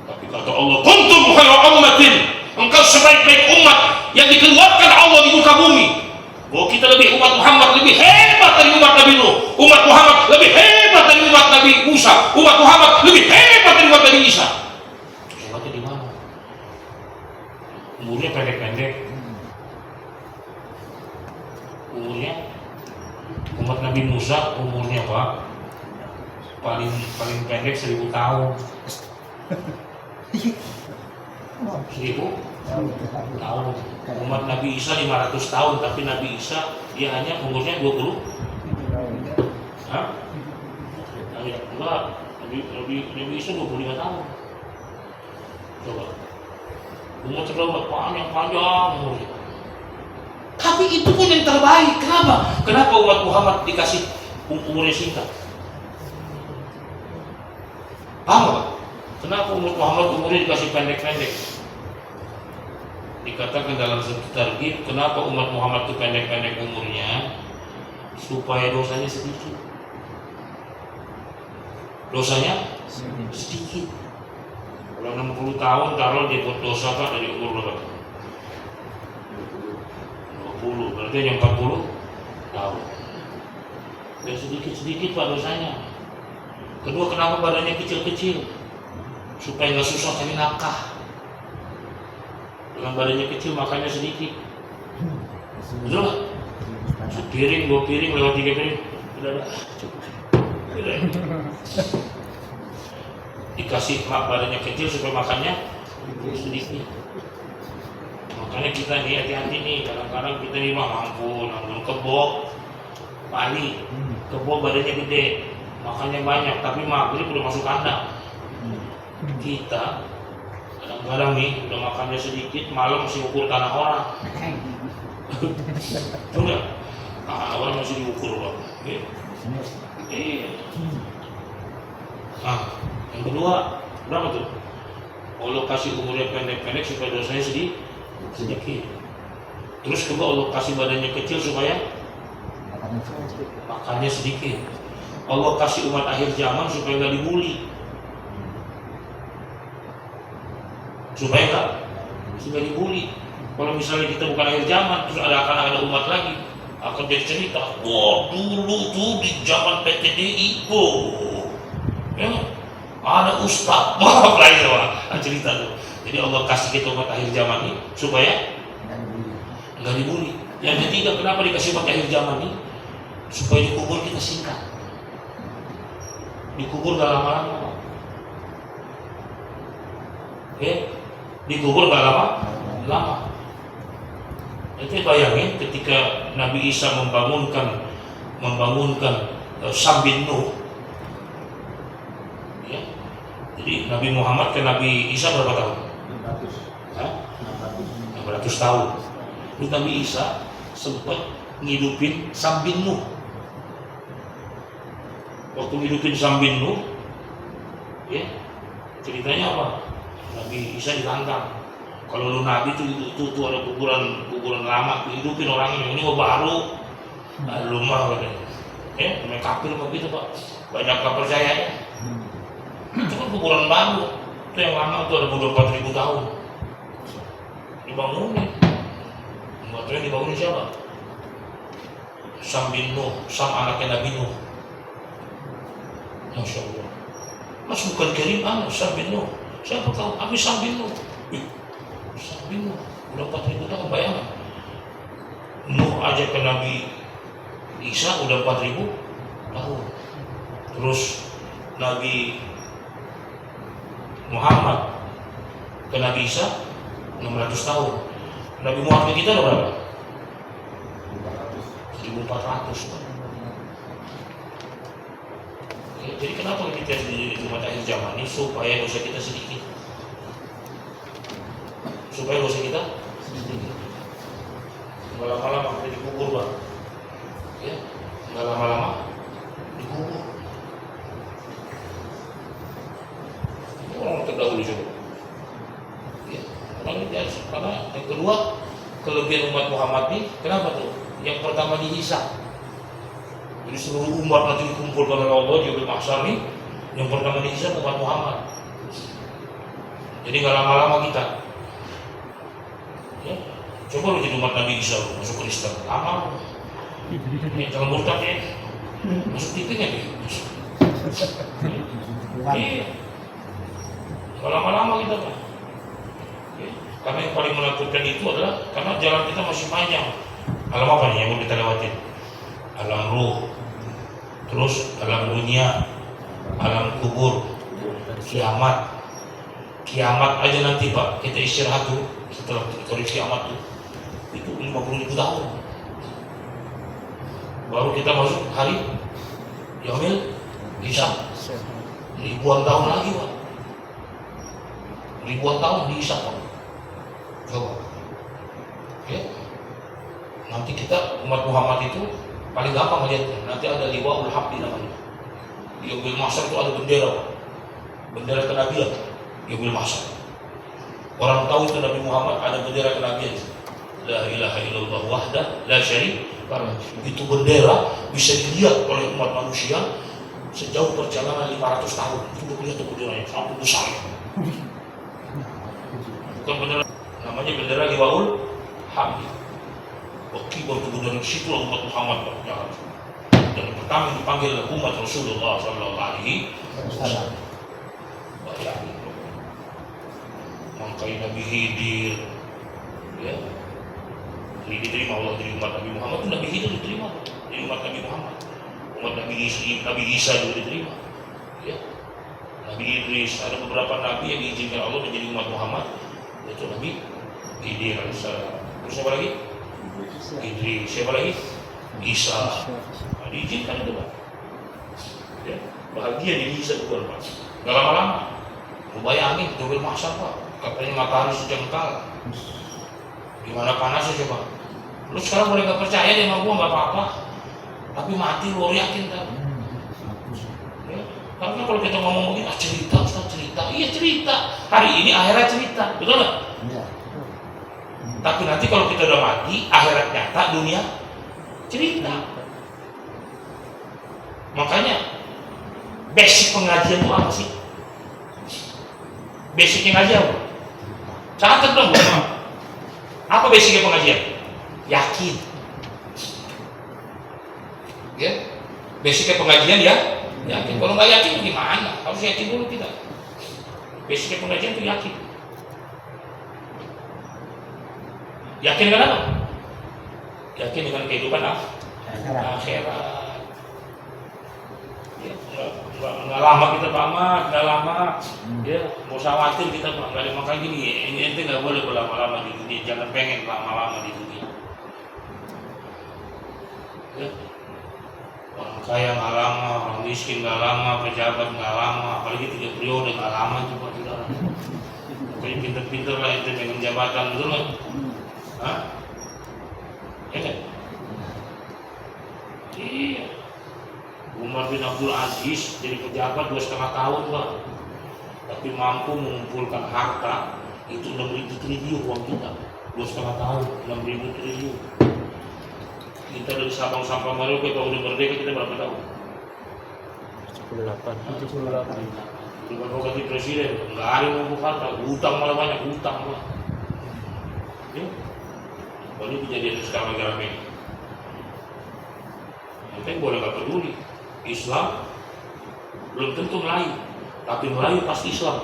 Tapi kata Allah, kuntum khairu ummatin, engkau sebaik-baik umat yang dikeluarkan Allah di muka bumi. Oh, kita lebih, umat Muhammad lebih hebat dari umat Nabi Nuh, umat Muhammad lebih hebat dari umat Nabi Musa, umat Muhammad lebih hebat dari umat Nabi Isa. Hebatnya di mana? Umurnya pendek-pendek. Umurnya umat Nabi Musa umurnya Pak paling pendek 1000 tahun. 1000 tahun. Umat Nabi Isa 500 tahun, tapi Nabi Isa dia hanya umurnya 20. Hah? Enggak, Nabi Isa 25 tahun. Coba. Umur terlalu panjang umurnya. Tapi itu pun yang terbaik. Kenapa? Kenapa umat Muhammad dikasih umurnya singkat? Paham Pak? Kenapa umat Muhammad umurnya dikasih pendek-pendek? Dikatakan dalam satu targhib, kenapa umat Muhammad itu pendek-pendek umurnya? Supaya dosanya sedikit. Dosanya sedikit. Kalau 60 tahun taruh di dosa Pak dari umur berapa? 20, berarti yang 40 tahun. Dan sedikit-sedikit Pak dosanya. Kedua, kenapa badannya kecil-kecil? Supaya nggak susah cari nafkah. Dengan badannya kecil makannya sedikit. Betul nggak? Sepiring, 2 piring, lewat 3 piring, udah cukup. Dikasih badannya kecil supaya makannya sedikit. Makanya kita nih hati-hati nih, kadang-kadang kita nih mampu kebo, pali, kebo badannya gede, makannya banyak, tapi maghrib udah masuk kandang. Kita kadang-kadang nih udah makannya sedikit, malam masih ukur tanah orang. Udah, orang masih diukur Pak. Iya. Nah, yang kedua, berapa tuh? Allah kasih umurnya pendek-pendek supaya dosanya sedikit. Terus kedua, Allah kasih badannya kecil supaya makannya sedikit. Allah kasih umat akhir zaman supaya nggak dibully. Supaya nggak dibully. Kalau misalnya kita bukan akhir zaman, terus akan ada umat lagi, akan jadi cerita, wah dulu tuh di zaman PTDI, ya, ada ustaz, maaf lah itu cerita tuh. Jadi Allah kasih kita umat akhir zaman ini supaya nggak dibully. Yang ketiga, kenapa dikasih umat akhir zaman ini? Supaya dikubur kita singkat. Dikubur nggak lama-lama. Dikubur nggak lama. Itu bayangin ketika Nabi Isa membangunkan Sam bin Nuh, ya. Jadi Nabi Muhammad ke Nabi Isa berapa tahun? 600 tahun. Terus Nabi Isa sempat ngidupin Sam bin Nuh. Waktu ngidupin Sam bin Nuh, ya, ceritanya apa? Nabi Isa ditantang. Kalau lu nabi itu ada kuburan lama, hidupin orangnya. Ini mau baru, lu mah katanya. Namanya kafir begitu Pak. Banyak nggak percaya ya. Itu kan kuburan baru. Itu yang lama itu ada 4.000 tahun. Dibangunin. Yang dibangunin siapa? Sam bin Nuh, Sam anaknya Nabi Nuh. Masya Allah. Mas bukan kirim Sam bin Nuh. Siapa tahu? Tapi Sam bin Nuh. Sam bin Nuh, udah 4.000 tahun, bayangkan. Nuh aja ke Nabi Isa udah 4.000 tahun. Terus Nabi Muhammad ke Nabi Isa 600 tahun. Nabi Muhammad kita udah berapa? 1.400. Jadi kenapa kita di umat akhir zaman ini? Supaya dosa kita sedikit. Supaya dosa kita sedikit. Nggak lama-lama kita dikubur Bang. Ya, nggak lama-lama dikubur. Orang terdahulu coba. Ya, karena yang kedua, kelebihan umat Muhammad ini, kenapa tuh? Yang pertama dihisab. Jadi seluruh umat nanti dikumpulkan oleh Allah di yaumil mahsyar nih, yang pertama dihisab umat Muhammad. Jadi nggak lama-lama kita. Ya, coba lu jadi umat Nabi Isa, masuk Kristen, lama. Jangan murtad ya, masuk TV nya deh. Iya, nggak lama-lama kita Pak. Ya, karena yang paling menakutkan itu adalah karena jalan kita masih panjang. Alam apa nih yang mau kita lewatin? Alam ruh, terus alam dunia, alam kubur, kiamat. Kiamat aja nanti Pak, kita istirahat tuh setelah kiamat tuh itu 50.000 tahun. Baru kita masuk hari yaumil hisab. Ribuan tahun lagi Pak. Ribuan tahun dihisab Pak. Coba. Ya. Nanti kita umat Muhammad itu paling gampang melihatnya. Nanti ada liwaul hamdi namanya. Di yaumil mahsyar itu ada bendera Pak. Bendera kenabian. Yaumil mahsyar. Orang tahu itu Nabi Muhammad ada bendera kenabian. La ilaha illallah wahdah la syarika lahu. Itu bendera bisa dilihat oleh umat manusia sejauh perjalanan 500 tahun. Itu udah lihat tuh benderanya sampai besar. bukan bendera, namanya bendera Liwaul Hamdi. Kibar itu dari situ umat Muhammad berjalan. Dan pertama yang dipanggil umat Rasulullah Sallallahu Alaihi Wasallam. Bayangin, mangkai Nabi Khidir, ya, ini diterima Allah dari umat Nabi Muhammad. Itu Nabi Khidir diterima dari umat Nabi Muhammad. Umat Nabi Isa juga diterima, ya. Nabi Idris, ada beberapa nabi yang diizinkan Allah menjadi umat Muhammad, yaitu Nabi Khidir alaihissalam. Terus siapa lagi? Idris. Siapa lagi? Isa. Nah, diizinkan itu Pak. Ya, bahagia di Isa itu Pak. Gak lama-lama. Lu bayangin, Jobil Mahsyar Pak. Katanya matahari sejengkal. Gimana panasnya coba? Lu sekarang boleh gak percaya deh sama gua, gak apa-apa. Tapi mati lu yakin kan? Ya, karena kalau kita ngomong begini, cerita, Ustaz, cerita. Iya cerita. Hari ini akhirat cerita, betul gak? Iya. Tapi nanti kalau kita udah mati, akhirat nyata, dunia cerita. Makanya basic pengajian itu apa sih? Basicnya ngajian apa? Catat dong, apa basicnya pengajian? Yakin. Ya, basicnya pengajian ya, yakin. Kalau nggak yakin gimana? Harus yakin dulu kita. Basicnya pengajian itu yakin. Yakin dengan apa? Yakin dengan kehidupan akhirat. Ya, nggak lama kita tamat, nggak lama. Ya, mau khawatir kita nggak ada. Makanya gini, ini ente nggak boleh berlama-lama di dunia. Jangan pengen lama-lama di dunia. Ya. Orang kaya nggak lama, orang miskin nggak lama, pejabat nggak lama, apalagi 3 periode nggak lama juga kita. Pokoknya pinter-pinter lah ente dengan jabatan, betul nggak? Hah? Ya kan? Iya. Umar bin Abdul Aziz jadi pejabat 2,5 tahun Pak. Tapi mampu mengumpulkan harta itu 6.000 triliun uang kita. 2,5 tahun, 6.000 triliun. Kita dari Sabang sampai Merauke kalau udah merdeka kita berapa tahun? 78. Juga mau ganti presiden, nggak ada yang ngumpul harta, utang malah banyak, utang Pak. Ya? Ini kejadian sekarang negara ini. Kita boleh nggak peduli. Islam belum tentu Melayu, tapi Melayu pasti Islam.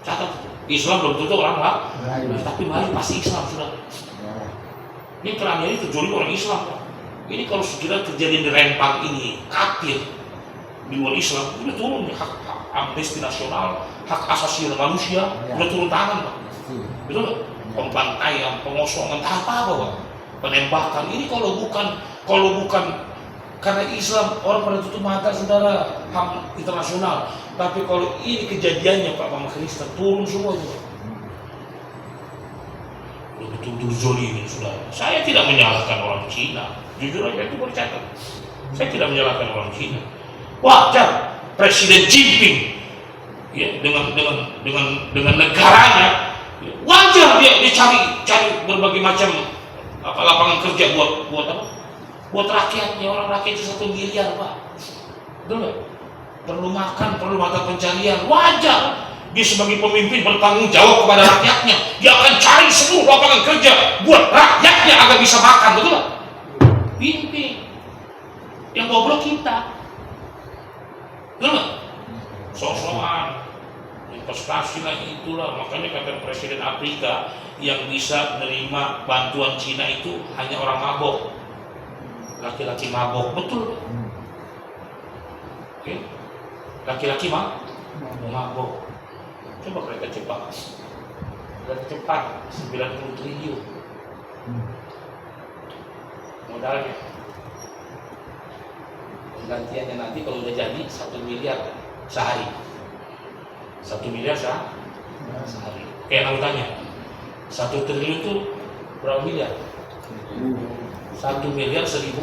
Catat, Islam belum tentu orang Melayu, tapi Melayu pasti Islam sudah. Ini kerana ini terjadi orang Islam. Ini kalau segera kejadian di Rempang ini kafir di luar Islam, udah turun hak amnesti nasional, hak asasi manusia, udah turun tangan Pak. Betul nggak? Pembantaian, pengosongan, apa Pak? Penembakan. Ini kalau bukan karena Islam, orang pada tutup mata saudara, HAM internasional. Tapi kalau ini kejadiannya Pak, Bang Kristen turun semua itu. Betul-betul zolim saudara. Saya tidak menyalahkan orang Cina, jujur aja itu bercatat. Saya tidak menyalahkan orang Cina. Wajar Presiden Jinping ya, dengan negaranya, wajar dia cari berbagai macam lapangan kerja buat apa? Buat rakyatnya. Orang rakyat itu 1 miliar Pak. Betul nggak? Perlu makan, perlu mata pencarian. Wajar dia sebagai pemimpin bertanggung jawab kepada rakyatnya. Dia akan cari seluruh lapangan kerja buat rakyatnya agar bisa makan. Betul nggak? Pimpin. Yang goblok kita. Betul nggak? Sok-sokan investasi lah itulah. Makanya kata Presiden Afrika, yang bisa menerima bantuan Cina itu hanya orang mabok, laki-laki mabok. Betul. Oke. Laki-laki mabok. Coba kereta cepat 90 triliun modalnya. Gantiannya nanti kalau udah jadi 1 miliar sehari. 1 miliar sehari. Kayak angkanya 1 triliun itu berapa miliar? 1 miliar 1.000.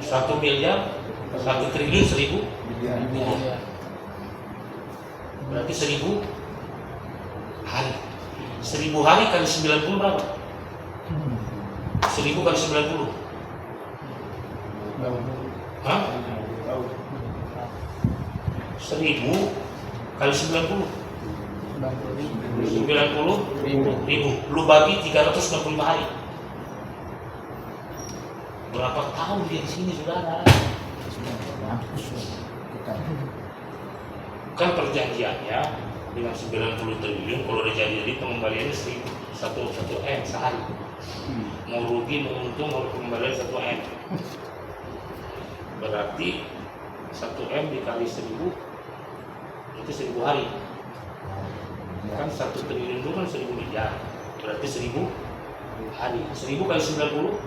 1 miliar 1 triliun 1.000 miliar. Berarti 1.000 hari. 1.000 hari kali 90 berapa? 1.000 kali 90. Hah? 1.000 kali 90. 90.000. Lu bagi 365 hari. Berapa tahun dia di sini, saudara? Kan perjanjiannya dengan 90 triliun, kalau udah jadi pengembaliannya 1 M sehari. Mau rugi, mau untung, mau pengembalian 1 M. Berarti 1 M dikali 1000 itu 1000 hari. Kan 1 triliun itu kan 1000 miliar. Berarti 1000 hari. 1000 kali 90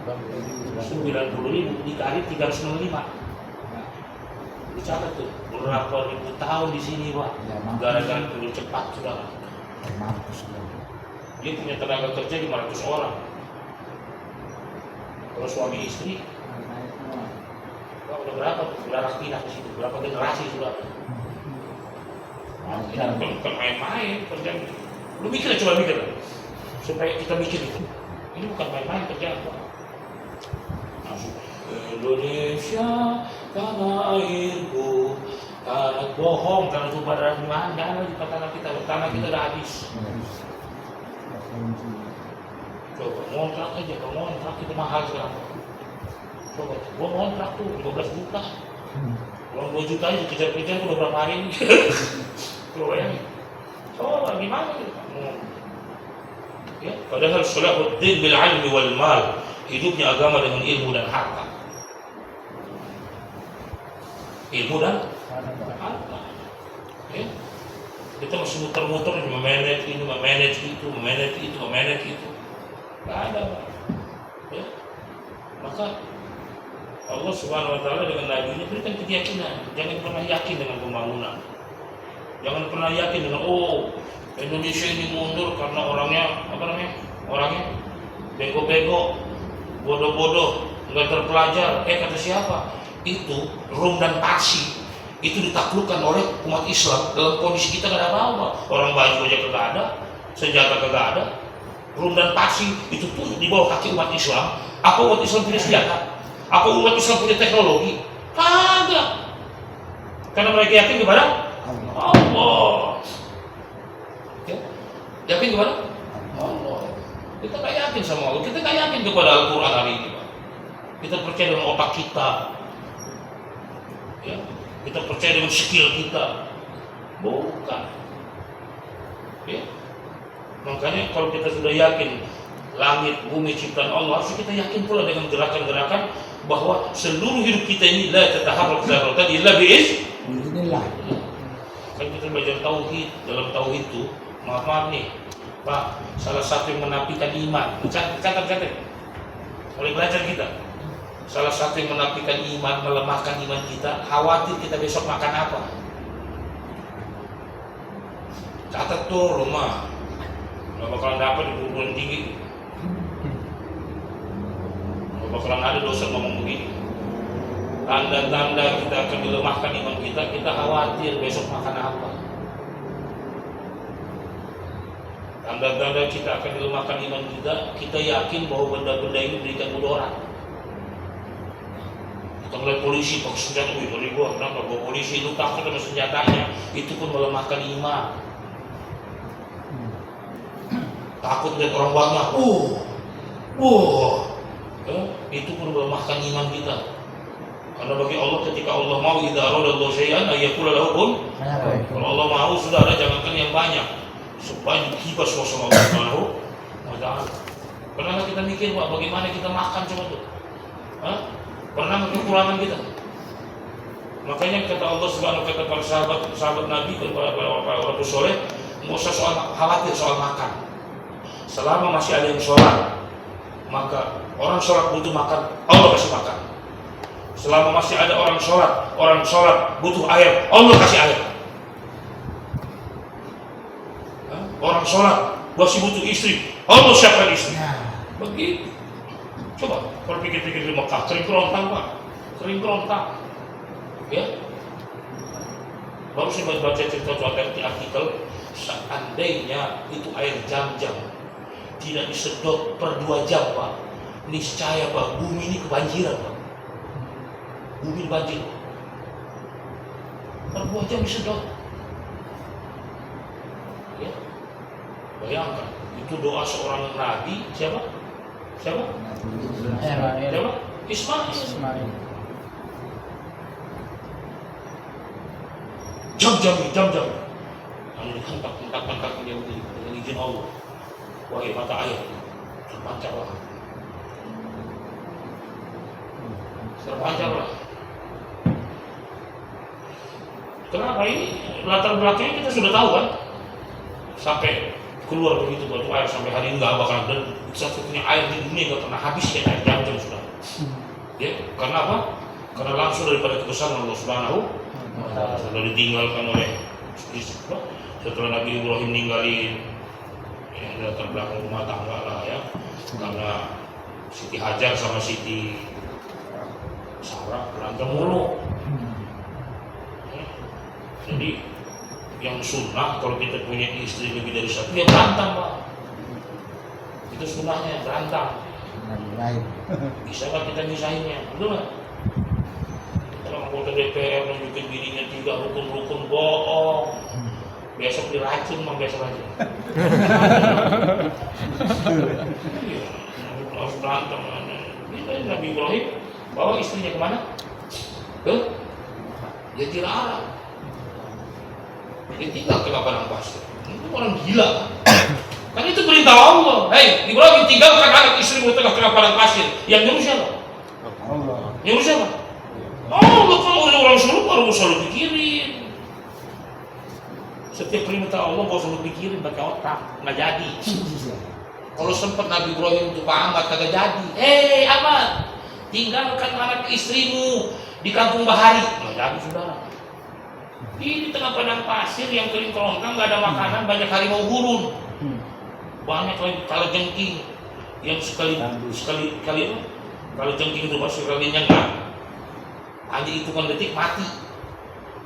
90.000 dikali 365. Dicatat tuh berapa ribu tahun di sini, Pak. Gara-gara kerja cepat, sudah. Dia punya tenaga kerja 500 orang. Kalau suami istri, udah berapa? Udah pindah ke situ. Berapa generasi sudah? Bukan main-main kerjaan. Lu mikir, coba mikir, supaya kita mikir itu. Ini bukan main-main kerjaan, Pak. Indonesia tanah airku, tanah bohong, tanah itu pada mana? Jangan lagi tanah kita udah habis. Coba ngontrak aja, kalau ngontrak itu mahal sekarang. Coba, gua ngontrak tuh 15 juta. Uang 2 juta aja kejar-kejar udah berapa hari ini. Coba ya. Coba gimana gitu? Ya, padahal Salahuddin bil ilmi wal mal, hidupnya agama dengan ilmu dan harta. Ilmu dan harta. Ya. Kita masih muter-muter memanage ini, memanage itu, memanage itu, memanage itu. Nggak ada, Pak. Ya. Maka Allah Subhanahu Wa Taala dengan Nabi-Nya berikan keyakinan. Jangan pernah yakin dengan pembangunan. Jangan pernah yakin dengan Indonesia ini mundur karena orangnya bego-bego, bodoh-bodoh, nggak terpelajar. Kata siapa? Itu Rum dan Parsi itu ditaklukkan oleh umat Islam dalam kondisi kita nggak ada apa-apa. Orang baju aja kagak ada, senjata kagak ada. Rum dan Parsi itu tuh di bawah kaki umat Islam. Apa umat Islam punya senjata? Apa umat Islam punya teknologi? Kagak. Karena mereka yakin kepada Allah. Ya? Yakin kepada Allah. Kita nggak yakin sama Allah. Kita nggak yakin kepada Al-Quran hari ini, Pak. Kita percaya dengan otak kita. Ya, kita percaya dengan skill kita. Bukan. Ya. Makanya kalau kita sudah yakin langit, bumi ciptaan Allah, harus kita yakin pula dengan gerakan-gerakan bahwa seluruh hidup kita ini la tataharrak dzarratan illa bi'iznillah. Kan kita belajar tauhid, dalam tauhid itu, maaf nih, Pak, salah satu yang menafikan iman. Catat. Oleh belajar kita. Salah satu yang menafikan iman, melemahkan iman kita, khawatir kita besok makan apa. Catat tuh rumah, nggak bakalan dapat di perguruan tinggi, nggak bakalan ada dosen ngomong begini. Tanda-tanda kita akan dilemahkan iman kita khawatir besok makan apa. Tanda-tanda kita akan dilemahkan iman kita yakin bahwa benda-benda ini berikan mudarat. Kita melihat polisi pakai senjata, dari gua kenapa? Gua polisi itu takut sama senjatanya, itu pun melemahkan iman. Takut lihat orang banyak, itu pun melemahkan iman kita. Karena bagi Allah ketika Allah mau idza aradallahu syai'an ayyakula lahu kun. Kalau Allah mau sudah ada, jangankan yang banyak, supaya dikibas sama Allah Subhanahu wa Ta'ala. Pernah kita mikir, Pak, bagaimana kita makan coba tuh? Pernah kekurangan kita. Makanya kata Allah Subhanahu kata para sahabat Nabi kepada orang soleh, nggak usah khawatir soal makan. Selama masih ada yang sholat, maka orang sholat butuh makan, Allah kasih makan. Selama masih ada orang sholat butuh air, Allah kasih air. Orang sholat masih butuh istri, Allah siapkan istri. Begitu. Coba kalau pikir-pikir di Mekah, kering kerontang, Pak, kering kerontang. Ya, baru saya baca cerita di artikel, seandainya itu air Zam-Zam tidak disedot per 2 jam, Pak, niscaya, Pak, bumi ini kebanjiran, Pak. Bumi banjir. Per 2 jam disedot. Ya. Bayangkan, itu doa seorang nabi siapa? Siapa? Siapa? Ismail. Jam-jam. Lalu dihentak-hentakkan kakinya dengan izin Allah. Wahai mata air, terpancarlah. Kenapa ini? Latar belakangnya kita sudah tahu kan? Sampai keluar begitu batu air sampai hari ini nggak bakal, dan satu-satunya air di dunia nggak pernah habis ya, air jam sudah. Ya, karena apa? Karena langsung daripada kebesaran Allah Subhanahu wa Ta'ala. Sudah ditinggalkan oleh setelah Nabi Ibrahim ninggalin yang latar belakang rumah tangga lah ya, karena Siti Hajar sama Siti Sarah berantem mulu. Jadi yang sunnah kalau kita punya istri lebih dari satu ya berantem Pak. Itu sunnahnya berantem. Bisa nggak kita misahinnya? Betul nggak? Kalau anggota DPR nunjukin bininya 3 rukun-rukun bohong. Besok diracun mah besok aja. Iya, harus berantem. Ini Nabi Ibrahim bawa istrinya kemana? Ke Jazirah Arab. Dia tinggal ke padang pasir. Itu orang gila. Kan itu perintah Allah. Hei, Ibrahim tinggalkan anak istrimu tengah padang pasir. Yang nyuruh siapa? Allah. Nyuruh siapa? Allah. Kalau orang suruh baru selalu pikirin. Setiap perintah Allah gak usah pikirin pakai otak, nggak jadi. Kalau sempat Nabi Ibrahim untuk Pak Ahmad kagak jadi. Hei Ahmad, tinggalkan anak istrimu di kampung Bahari. Nggak jadi saudara. Di tengah padang pasir yang kering kelongkang, nggak ada makanan, banyak harimau gurun, banyak lagi kalajengking yang sekali kalau jengking itu masuk kalinya nggak, hanya hitungan detik mati.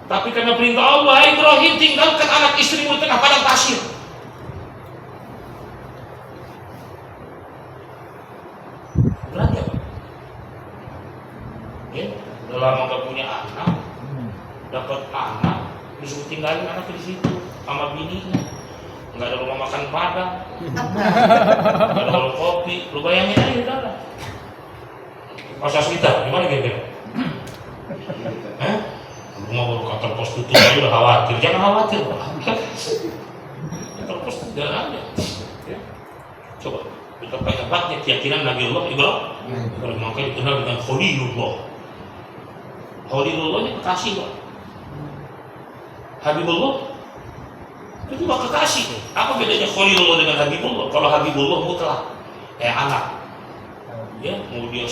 Tapi karena perintah Allah, Ibrahim tinggalkan anak istrimu di tengah padang pasir. Berarti apa? Ya, udah lama nggak punya anak, dapat anak, disuruh tinggalin anak di situ sama bininya. Nggak ada rumah makan padang, nggak ada warung kopi. Lu bayangin aja udah. Masa kita gimana kira-kira? Rumah baru kantor pos tutup aja udah khawatir. Jangan khawatir, kantor pos tidak ada. Ya. Coba betapa hebatnya keyakinan Nabi Allah Ibrahim. Makanya dikenal dengan Khalilullah. Khalilullah ini kekasih Pak. Habibullah itu juga kekasih. Apa bedanya Khalilullah dengan Habibullah? Kalau Habibullah mutlak kayak anak. Ya, mau dia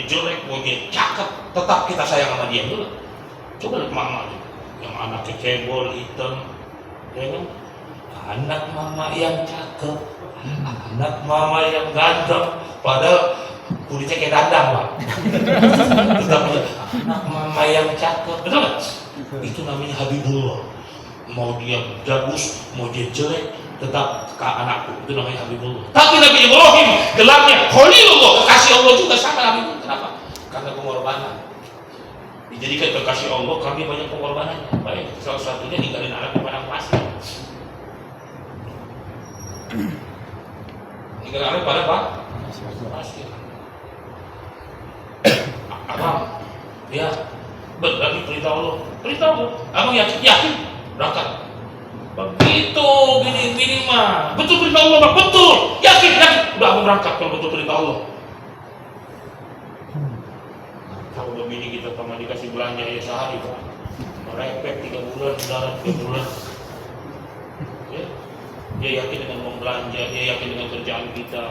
jelek, mau dia cakep, tetap kita sayang sama dia dulu. Coba lihat mama yang anaknya cebol, hitam, ya kan? Anak mama yang cakep, anak mama yang ganteng, padahal kulitnya kayak dandang Pak. Tetap anak mama yang cakep, betul nggak? Itu namanya Habibullah. Mau dia bagus, mau dia jelek, tetap anakku. Itu namanya Habibullah. Tapi Nabi Ibrahim gelarnya Khalilullah, kekasih Allah juga sama Habibullah. Kenapa? Karena pengorbanan. Dijadikan kekasih Allah karena banyak pengorbanannya. Baik, salah satunya ninggalin anak di padang pasir. Ninggalin anak pada pasir. Abang, ya, berarti perintah Allah. Perintah Allah. Abang yakin berangkat. Begitu bini mah. Betul perintah Allah, Bang. Betul. Yakin. Udah abang berangkat kalau betul perintah Allah. Kalau udah bini kita sama dikasih belanja ya sehari Pak. Merepek 3 bulan, saudara 3 bulan. Ya. Dia yakin dengan uang belanja, dia yakin dengan kerjaan kita.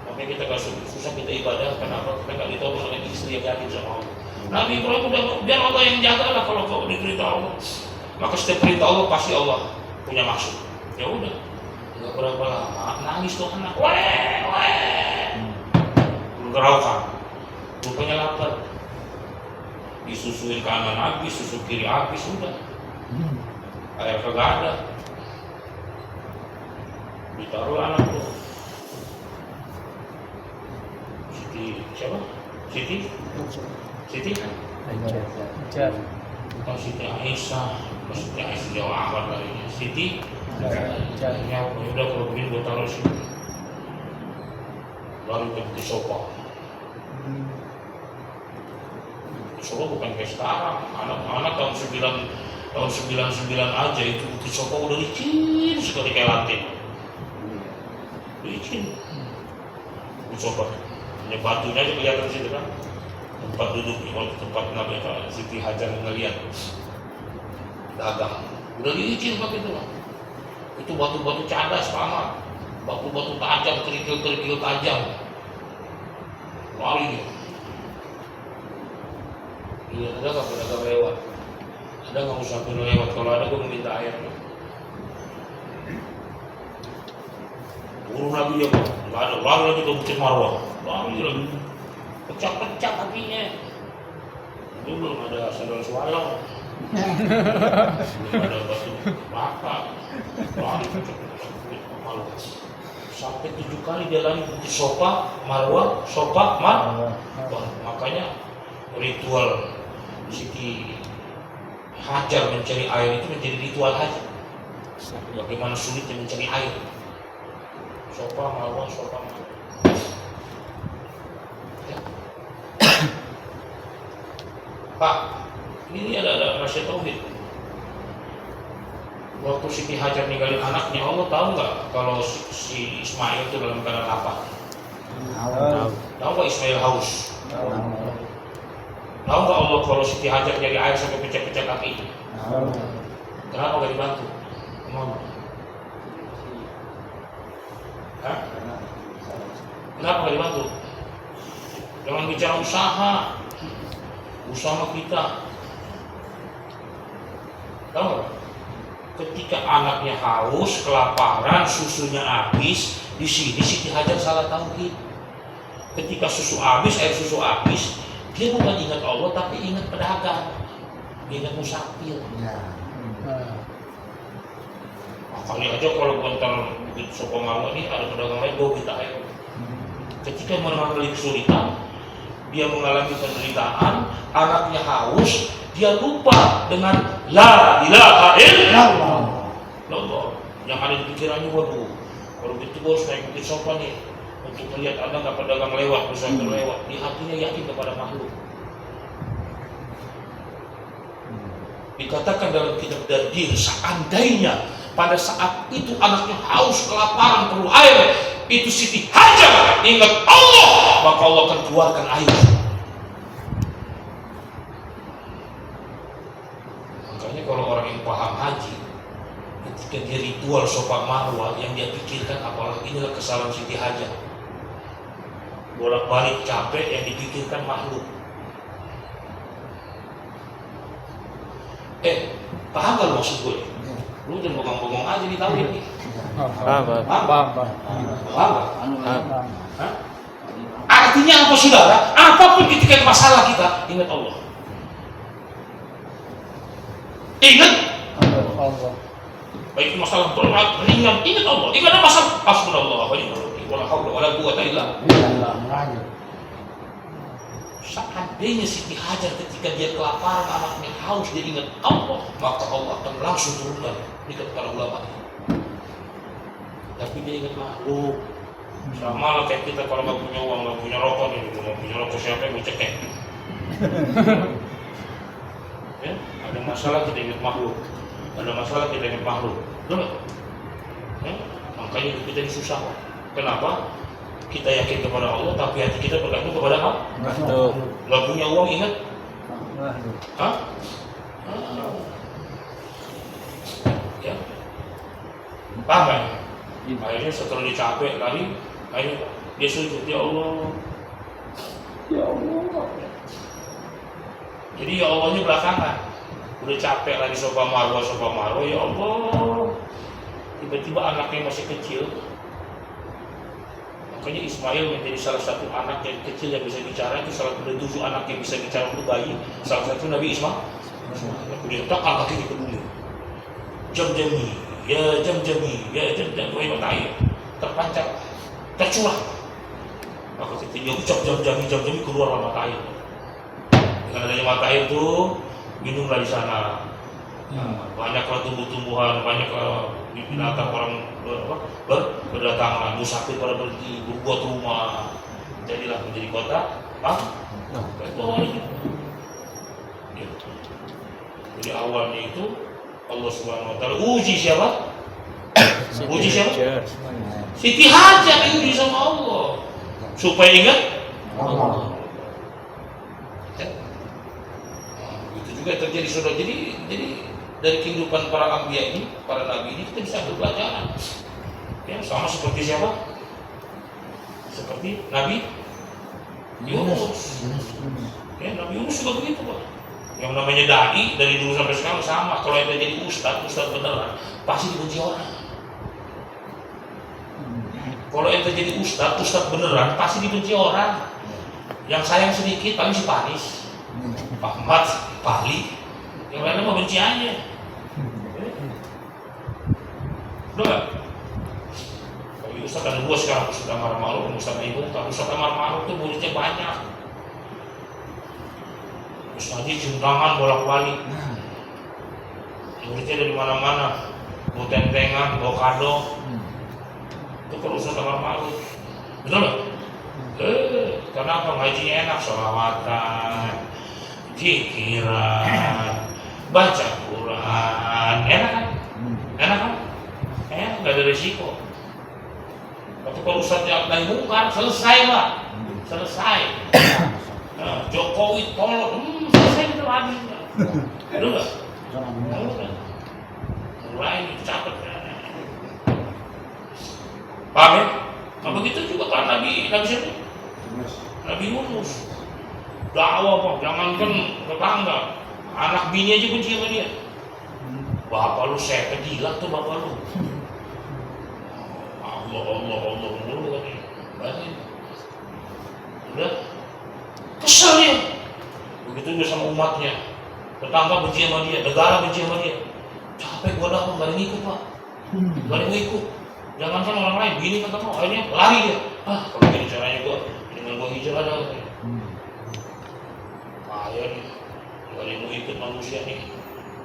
Makanya kita gak susah kita ibadah. Kenapa? Kita gak ditolong oleh istri yang yakin sama Allah. Nabi Ibrahim udah biar Allah yang jaga lah kalau kau diperintah Allah. Maka setiap perintah Allah pasti Allah punya maksud. Ya udah, nggak berapa lama nangis tuh anak, geraukan, rupanya lapar, disusuin kanan habis, susu kiri habis, udah, air kagak ada, ditaruh anak tuh, Siti siapa? Siti? Oh, Siti Aisyah. Siti Aisyah Jawa Ahmad kali ini. Siti Ya udah kalau begini gue taruh sini. Lalu ke Bukit Sopa. Bukit Sopa bukan kayak sekarang. Anak-anak tahun 99 aja itu Bukit Sopa udah licin sekali kayak lantai. Licin. Bukit Sopa. Hanya batunya aja kelihatan situ kan. Tempat duduk, tempat Nabi Siti Hajar ngeliat dagang. Udah licin pakai itu lah. Itu batu-batu cadas paman, batu-batu tajam, kerikil-kerikil tajam. Lari dia. Iya, ada nggak pedagang lewat? Ada nggak musafir lewat? Kalau ada gue meminta air. Turun lagi dia bang, nggak ada. Lari lagi ke Bukit Marwah, lari lagi. Pecah-pecah kakinya. Itu belum ada sandal swallow. Belum ada batu bata. Lari malu. Sampai 7 kali dia lari Bukit Sopa, Marwah, Sopa, Marwah. Makanya ritual Siti Hajar mencari air itu menjadi ritual haji. Bagaimana sulitnya mencari air. Sopa, Marwah, Sopa, Marwah. Ya. Pak, ini ada rahasia tauhid. Waktu Siti Hajar ninggalin anaknya, Allah tahu nggak kalau si Ismail itu dalam keadaan apa? Tahu nggak Ismail haus? Tahu nggak Allah kalau Siti Hajar nyari air sampai pecah-pecah kaki? Kenapa nggak dibantu? Hah? Kenapa nggak dibantu? Jangan bicara usaha kita. Tahu nggak? Ketika anaknya haus, kelaparan, susunya habis, di sini Siti Hajar salah tauhid. Ketika susu habis, air susu habis, dia bukan ingat Allah tapi ingat pedagang, ingat musafir. Kali aja kalau bentar Bukit Sopa Marwah ini ada pedagang lain bawa kita air. Ketika mengalami kesulitan, dia mengalami penderitaan, anaknya haus, dia lupa dengan la ilaha illallah. Yang ada di pikirannya, waduh, kalau gitu gue harus naik Bukit Sopa nih untuk melihat ada nggak pedagang lewat, musafir lewat. Di hatinya yakin kepada makhluk. Dikatakan dalam kitab Dardir, seandainya pada saat itu anaknya haus, kelaparan, perlu air, itu Siti Hajar ingat Allah, maka Allah akan keluarkan air. Makanya kalau orang yang paham haji, ketika dia ritual Sopa Marwah, yang dia pikirkan apalagi inilah kesalahan Siti Hajar. Bolak-balik capek yang dipikirkan makhluk. Paham gak maksud gue? Lu jangan bengong-bengong aja nih tahu ini. Paham. Artinya apa saudara? Apapun ketika masalah kita, ingat Allah. Ingat Allah. Baik masalah berat, ringan, ingat Allah. Jika ada masalah, hasbunallah wa ni'mal wakil. Wala haula wala quwwata illa billah. Seandainya Siti Hajar ketika dia kelaparan, anaknya haus, dia ingat Allah, maka Allah akan langsung turunkan. Ini kata ulama. Tapi dia ingat makhluk. Sama lah kayak kita kalau nggak punya uang, nggak punya rokok nih, nggak punya rokok siapa yang mau cekek? Ya, ada masalah kita ingat makhluk. Ada masalah kita ingat makhluk. Betul? Ya, makanya kita ini susah. Kenapa? Kita yakin kepada Allah, tapi hati kita bergantung kepada apa? Gak punya uang, ingat? Hah? Ya. Paham kan? Akhirnya setelah dia capek lari, akhirnya dia sujud, ya Allah. Ya Allah. Jadi ya Allahnya belakangan. Udah capek lari Sopa Marwah, ya Allah. Tiba-tiba anaknya masih kecil. Makanya Ismail menjadi salah satu anak yang kecil yang bisa bicara. Itu salah satu dari 7 anak yang bisa bicara untuk bayi. Salah satu Nabi Ismail. Dia letakkan kakinya ke bumi. Jam-jami, ya jam-jami, wahai mata air. Terpancar, tercurah. Maka ketika dia ucap jam-jami keluar mata air. Dengan adanya mata air itu, minumlah di sana. Banyaklah tumbuh-tumbuhan, banyaklah binatang orang berdatangan, musafir pada berhenti, berbuat rumah, jadilah menjadi kota. Jadi awalnya itu Allah Subhanahu Wa Taala uji siapa? Uji siapa? Siti Hajar diuji sama Allah supaya ingat Allah. Itu juga yang terjadi saudara. Jadi dari kehidupan para anbiya ini, para nabi ini kita bisa ambil pelajaran. Ya, sama seperti siapa? Seperti Nabi Yunus. Ya, Nabi Yunus juga begitu, Pak. Yang namanya dai dari dulu sampai sekarang sama. Kalau yang jadi ustaz beneran pasti dibenci orang. Kalau yang jadi ustaz beneran pasti dibenci orang. Yang sayang sedikit paling si Panis, Pak Mat, Pak Ali. Yang lainnya mau benci aja. Udah gak? Kalau ustaz ada dua sekarang, Ustaz Amar Ma'ruf dan Ustaz Ibu. Kalau Ustaz Amar Ma'ruf itu muridnya banyak. Terus ngaji cium tangan bolak-balik. Muridnya dari mana-mana, mau tentengan, mau kado. Itu kalau Ustaz Amar Ma'ruf. Betul gak? Kenapa ngajinya enak? Sholawatan, zikiran, baca Quran, enak kan? Enak kan? Nggak ada resiko. Tapi kalau Ustaznya naik mungkar, selesai Pak, selesai. Nah, Jokowi tolong, selesai itu lagi. Betul nggak? Mulai dicatat. Paham ya? Nah begitu juga kan Nabi siapa? Nabi Yunus. Dakwah Pak, jangankan tetangga, anak bini aja benci sama dia. Bapak lu saya kejilat tuh bapak lu. Allah mulu kan ini. Udah kesel dia. Begitu juga sama umatnya. Tetangga benci sama dia, negara benci sama dia. Capek gua dakwah, gak ada yang ikut Pak. Gak ada yang ikut. Jangankan orang lain, bini ketemu, akhirnya lari dia. Kalau gini caranya gua, dengan gua hijau ada. Bahaya nih. Gak ada yang mau ikut manusia nih.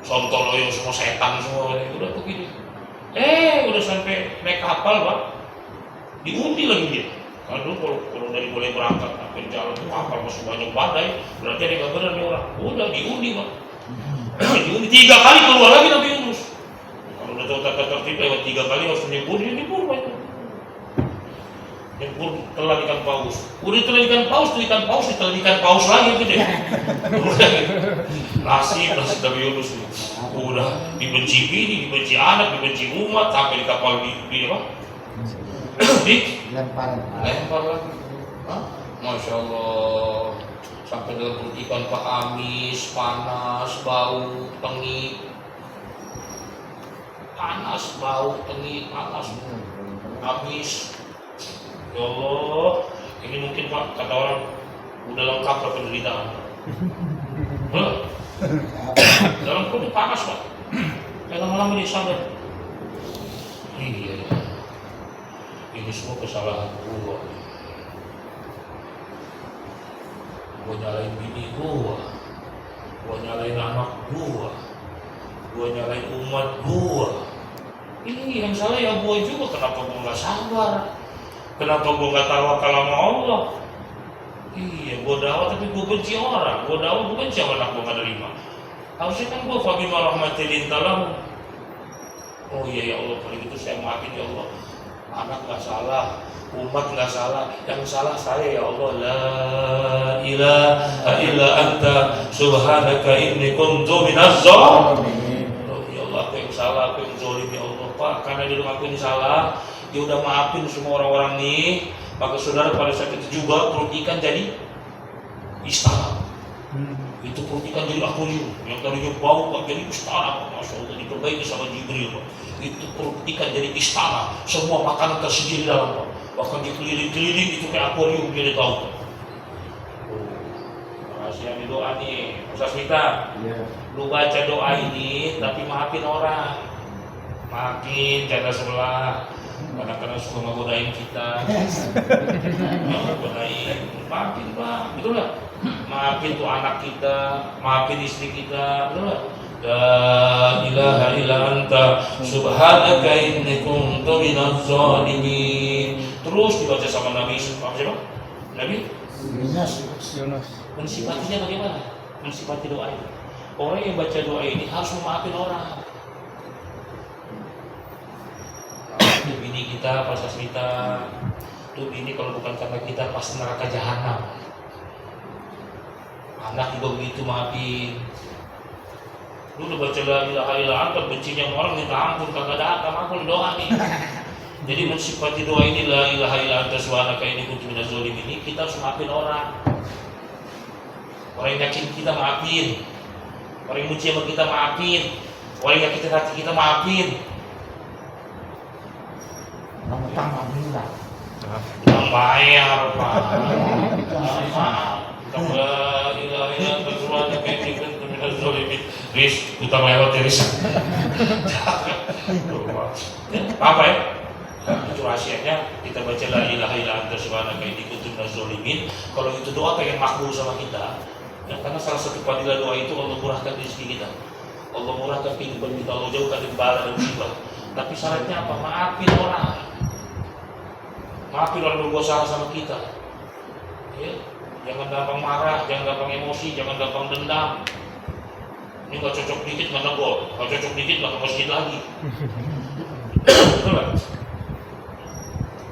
Sontol loyong semua setan semua, udah begini. Udah sampai naik kapal Pak, diundi lagi dia. Aduh, kalau dari mulai berangkat sampai jalan kapal masih banyak badai, berarti ada yang benar nih orang. Udah diundi Pak. Diundi 3 kali keluar lagi Nabi Yunus. Kalau udah tahu tata tertib lewat 3 kali harus nyebur Pak itu. Nyebur telan ikan paus. Udah telan ikan paus, ditelan ikan paus lagi gitu deh. Nasib Nabi Yunus nih. Udah dibenci bini, dibenci anak, dibenci umat, sampai di kapal di apa? Lempar lagi. Masya Allah. Sampai dalam perut ikan Pak amis, panas, bau, tengik. Panas, bau, tengik, panas, amis. Ya Allah, ini mungkin Pak kata orang udah lengkap lah penderitaan. Dalam perut panas Pak. Lama-lama dia sadar. Iya. Ini semua kesalahan gua. Gua nyalain bini gua nyalain anak gua nyalain umat gua. Ini yang salah ya gua juga. Kenapa gua nggak sabar? Kenapa gua nggak tawakal sama Allah? Iya, gua dakwah tapi gua benci orang. Gua dakwah gua benci sama anak gua nggak terima. Harusnya kan gua fabima rahmatil lintalahu. Oh iya ya Allah, kalau gitu saya maafin ya Allah. Anak nggak salah, umat nggak salah, yang salah saya ya Allah. La ilaha illa anta subhanaka inni kuntu minaz zalimin. Oh ya Allah, aku yang salah, aku yang zalim ya Allah Pak. Karena dia aku yang salah, dia udah maafin semua orang-orang nih. Maka saudara pada saat itu juga perut ikan jadi istana. Itu perut ikan jadi akuarium yang tadinya bau Pak jadi istana. Masya Allah, diperbaiki sama Jibril Pak. Itu perut ikan jadi istana, semua makanan tersedia di dalam Pak. Bahkan dikeliling-keliling itu kayak akuarium dia tahu Pak. Makasih yang doa nih Ustaz Mita. Lu baca doa ini tapi maafin orang, maafin jaga sebelah. Kadang-kadang suka ngegodain kita. Ngegodain, maafin Pak, betul gak? Maafin tuh anak kita, maafin istri kita, betul gak? La ilaha illa anta subhanaka inni kuntu minaz zalimin. Terus dibaca sama Nabi siapa? Nabi Yunus. Mensifatinya bagaimana? Mensifati doa ini. Orang yang baca doa ini harus memaafin orang. Bini kita, pas kita, tuh bini kalau bukan karena kita pasti neraka jahanam. Anak juga begitu, maafin. Lu udah baca la ilaha illa anta, bencinya orang minta ampun, kagak ada ampun doa nih. Jadi mensifati doa ini la ilaha illa anta subhanaka inni kuntu minaz zalimin ini kita harus maafin orang. Orang yang nyakitin kita maafin. Orang yang muji sama kita maafin. Orang yang nyakitin hati kita maafin. Orang utang alhamdulillah. Yang bayar, Pak. La ilaha illa anta subhanaka inni kuntu minaz zalimin. Riz, utang lewat ya Riz. Apa ya? Itu rahasianya kita baca la ilaha illa anta subhanaka inni kuntu minaz zalimin. Kalau itu doa pengen makbul sama kita. Ya, karena salah satu fadilah doa itu Allah murahkan rezeki kita. Allah murahkan kehidupan kita, Allah jauhkan dari bala dan musibah. Tapi syaratnya apa? Maafin orang. Maafin orang berbuat salah sama kita. Ya, jangan gampang marah, jangan gampang emosi, jangan gampang dendam. Ini nggak cocok dikit nggak negor, nggak cocok dikit nggak ke masjid lagi. Betul nggak?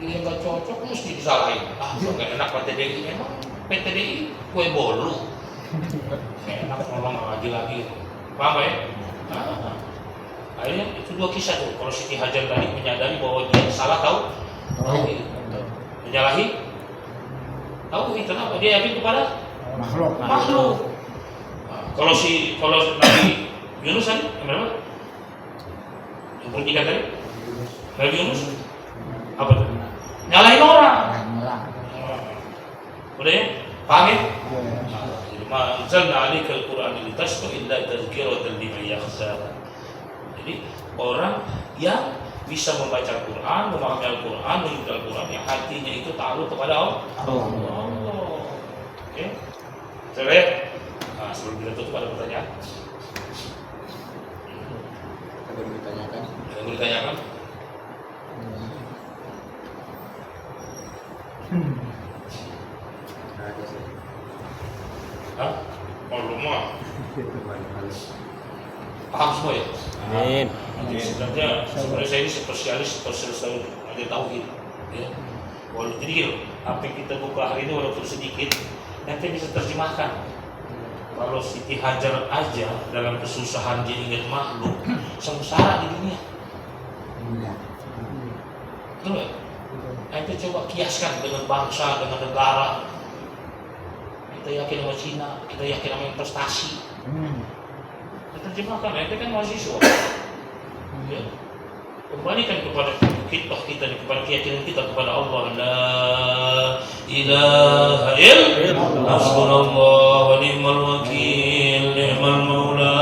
Ini nggak cocok mesti disalahin. Ah, nggak enak PTDI, emang PTDI kue bolu. Enak ngomong lagi. Paham ya? Akhirnya itu dua kisah tuh. Kalau Siti Hajar tadi menyadari bahwa dia salah, tahu? Menyalahi? Tahu itu kenapa? Dia yakin kepada makhluk. Kalau Nabi Yunus tadi, gimana? Yang bertiga tadi? Nabi Yunus? Apa tuh? Nyalahin orang. Udah ya? Paham ya? Ma anzalna 'alaikal Qur'ana litashqa illa tadhkiratan liman yakhsha. Jadi orang yang bisa membaca Al-Qur'an, memahami Al-Qur'an, mengikuti Al-Qur'an, yang hatinya itu takluk kepada Allah. Oke. Selesai. Nah, sebelum kita tutup ada pertanyaan? Ada yang ditanyakan? Ada yang ditanyakan? Hah? Kalau mah paham semua ya? Amin. Sebenarnya saya ini spesialis ada tauhid. Ya. Jadi gitu, apa yang kita buka hari ini walaupun sedikit, nanti bisa terjemahkan. Kalau Siti Hajar aja dalam kesusahan dia ingat makhluk, sengsara di dunia. Betul ya? Nanti coba kiaskan dengan bangsa, dengan negara. Kita yakin sama Cina, kita yakin sama investasi. Kita terjemahkan, itu kan mahasiswa. Ya. Kembalikan kepada kita kepada keyakinan kita kepada Allah. La ilaha illallah, hasbunallah wa ni'mal wakil, ni'mal maula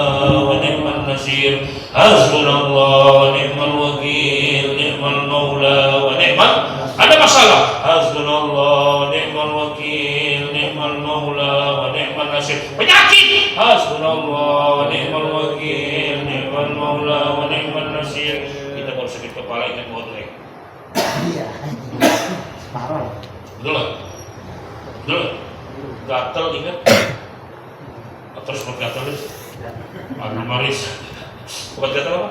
wa ni'mal nasir. Hasbunallah wa ni'mal wakil, ni'mal maula wa ni'mal. Ada masalah? Hasbunallah wa ni'mal wakil, ni'mal maula wa ni'mal nasir. Penyakit? Hasbunallah wa ni'mal wakil, ni'mal maula wa ni'mal nasir. Kita baru sakit kepala ingat bodrek. Iya. Parah. Betul. Gatel ingat. Atau sempat gatel itu. Abdul Maris. Obat gatel apa?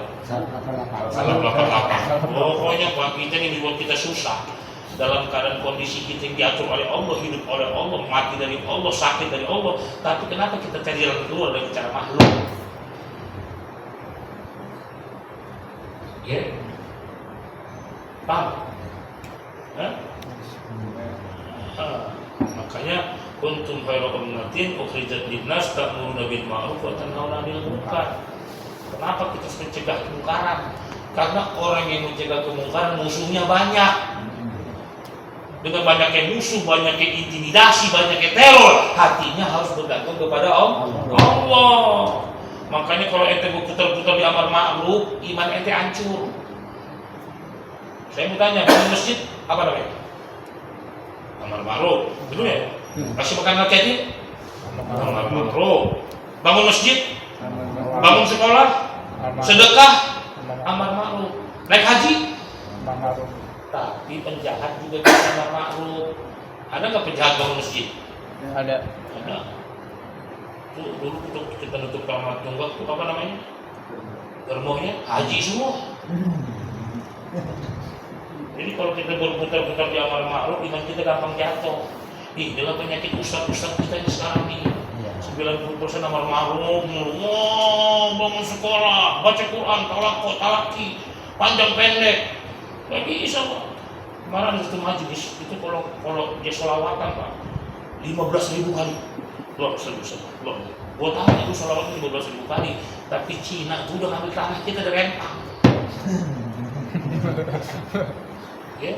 Salah 88. Pokoknya Pak, kita ini dibuat kita susah. Dalam keadaan kondisi kita yang diatur oleh Allah, hidup oleh Allah, mati dari Allah, sakit dari Allah. Tapi kenapa kita cari jalan keluar dari cara makhluk? Ya, paham? Makanya kuntum khairu ummatin ukhrijat linnas ta'muruna bil ma'ruf wa tanhauna 'anil munkar. Kenapa kita harus mencegah kemungkaran? Karena orang yang mencegah kemungkaran musuhnya banyak. Dengan banyaknya musuh, banyaknya intimidasi, banyaknya teror, hatinya harus bergantung kepada Allah. Makanya kalau ente berputar-putar di amar ma'ruf, iman ente hancur. Saya mau tanya, bangun masjid apa namanya? Amar ma'ruf, betul ya? Kasih makan anak yatim? Amar ma'ruf. Bangun masjid? bangun sekolah, sedekah, amar ma'ruf, naik haji. Tapi penjahat juga bisa amar ma'ruf. Ada nggak penjahat bangun masjid? Ada. Ada. Tuh, dulu kita nutup kamar tunggak tuh apa namanya? Germohnya haji semua. Jadi kalau kita berputar-putar di amar ma'ruf, iman kita gampang jatuh. Ih, dengan penyakit ustaz-ustaz kita ini sekarang nih, 90% amar ma'ruf, bangun sekolah, baca Quran, talaki, panjang pendek. Gak bisa Pak. Kemarin itu majelis, itu kalau dia sholawatan Pak, 15.000 kali. Loh, loh. Gua tahu itu sholawatan 15.000 kali, tapi Cina itu udah ngambil tanah kita dari rempang. Ya,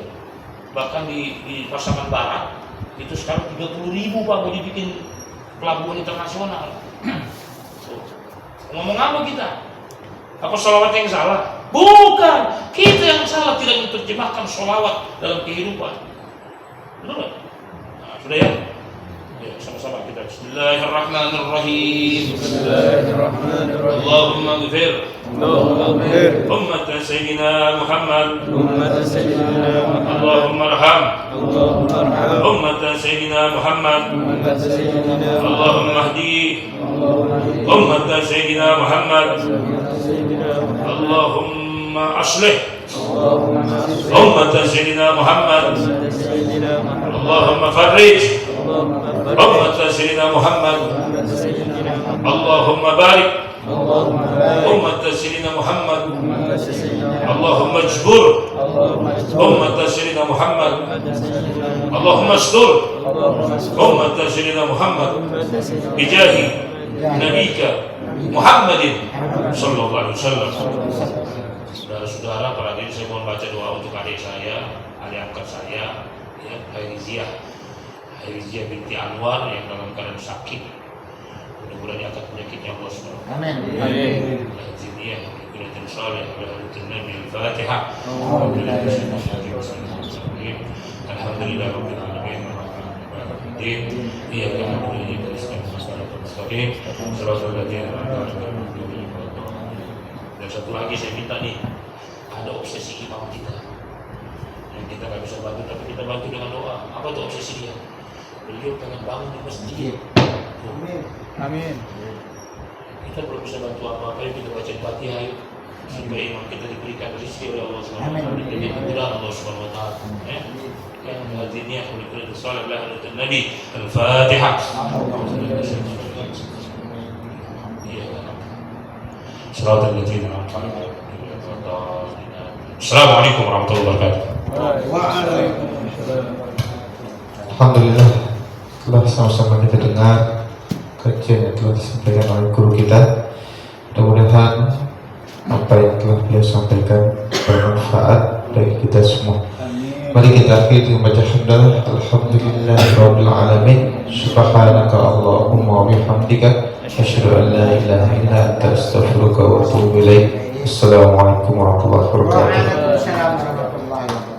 bahkan di Pasaman Barat itu sekarang 30.000 Pak mau dibikin pelabuhan internasional. Ngomong apa kita? Apa sholawat yang salah? Bukan, kita yang salah tidak menerjemahkan sholawat dalam kehidupan. Betul nggak? Nah, sudah ya? Ya, sama-sama kita. Bismillahirrahmanirrahim. Bismillahirrahmanirrahim. Allahumma ghfir ummat Sayyidina Muhammad. Allahumma arham ummat Sayyidina Muhammad. Allahumma hdi ummat Sayyidina Muhammad. Allahumma aslih ummat Sayyidina Muhammad. Allahumma farrij ummat Sayyidina Muhammad. Allahumma barik ummat Sayyidina Muhammad. Allahumma jbur ummat Sayyidina Muhammad. Allahumma astur ummat Sayyidina Muhammad bijahi nabika Muhammadin sallallahu alaihi wasallam. Saudara-saudara, para hadirin, saya mohon baca doa untuk adik saya, adik angkat saya, ya, Hairizia binti Anwar yang dalam keadaan sakit. Mudah-mudahan diangkat penyakitnya Allah SWT. Amin. Hairizia binti Saleh, Al-Fatihah. Alhamdulillah Rabbil Alamin. Iya, dan satu lagi saya minta nih, ada obsesi imam kita yang kita nggak bisa bantu, tapi kita bantu dengan doa. Apa tuh obsesi dia? Beliau pengen bangun di masjid. Amin. Kita belum bisa bantu apa-apa, kita baca Fatihah yuk, supaya imam kita diberikan rezeki oleh Allah SWT, diberikan kemudahan Allah SWT. Yang hadirinnya kulit salat lahir Nabi Al-Fatihah. Assalamualaikum warahmatullahi wabarakatuh. Alhamdulillah, telah sama-sama kita dengar kajian yang telah disampaikan oleh guru kita. Mudah-mudahan apa yang telah beliau sampaikan bermanfaat bagi kita semua. Mari kita akhiri membaca hamdalah. Alhamdulillahirabbil alamin. Subhanaka Allahumma wa bihamdika asyhadu an la ilaha illa anta astaghfiruka wa atubu ilaik. Assalamualaikum warahmatullahi wabarakatuh. Waalaikumsalam warahmatullahi wabarakatuh.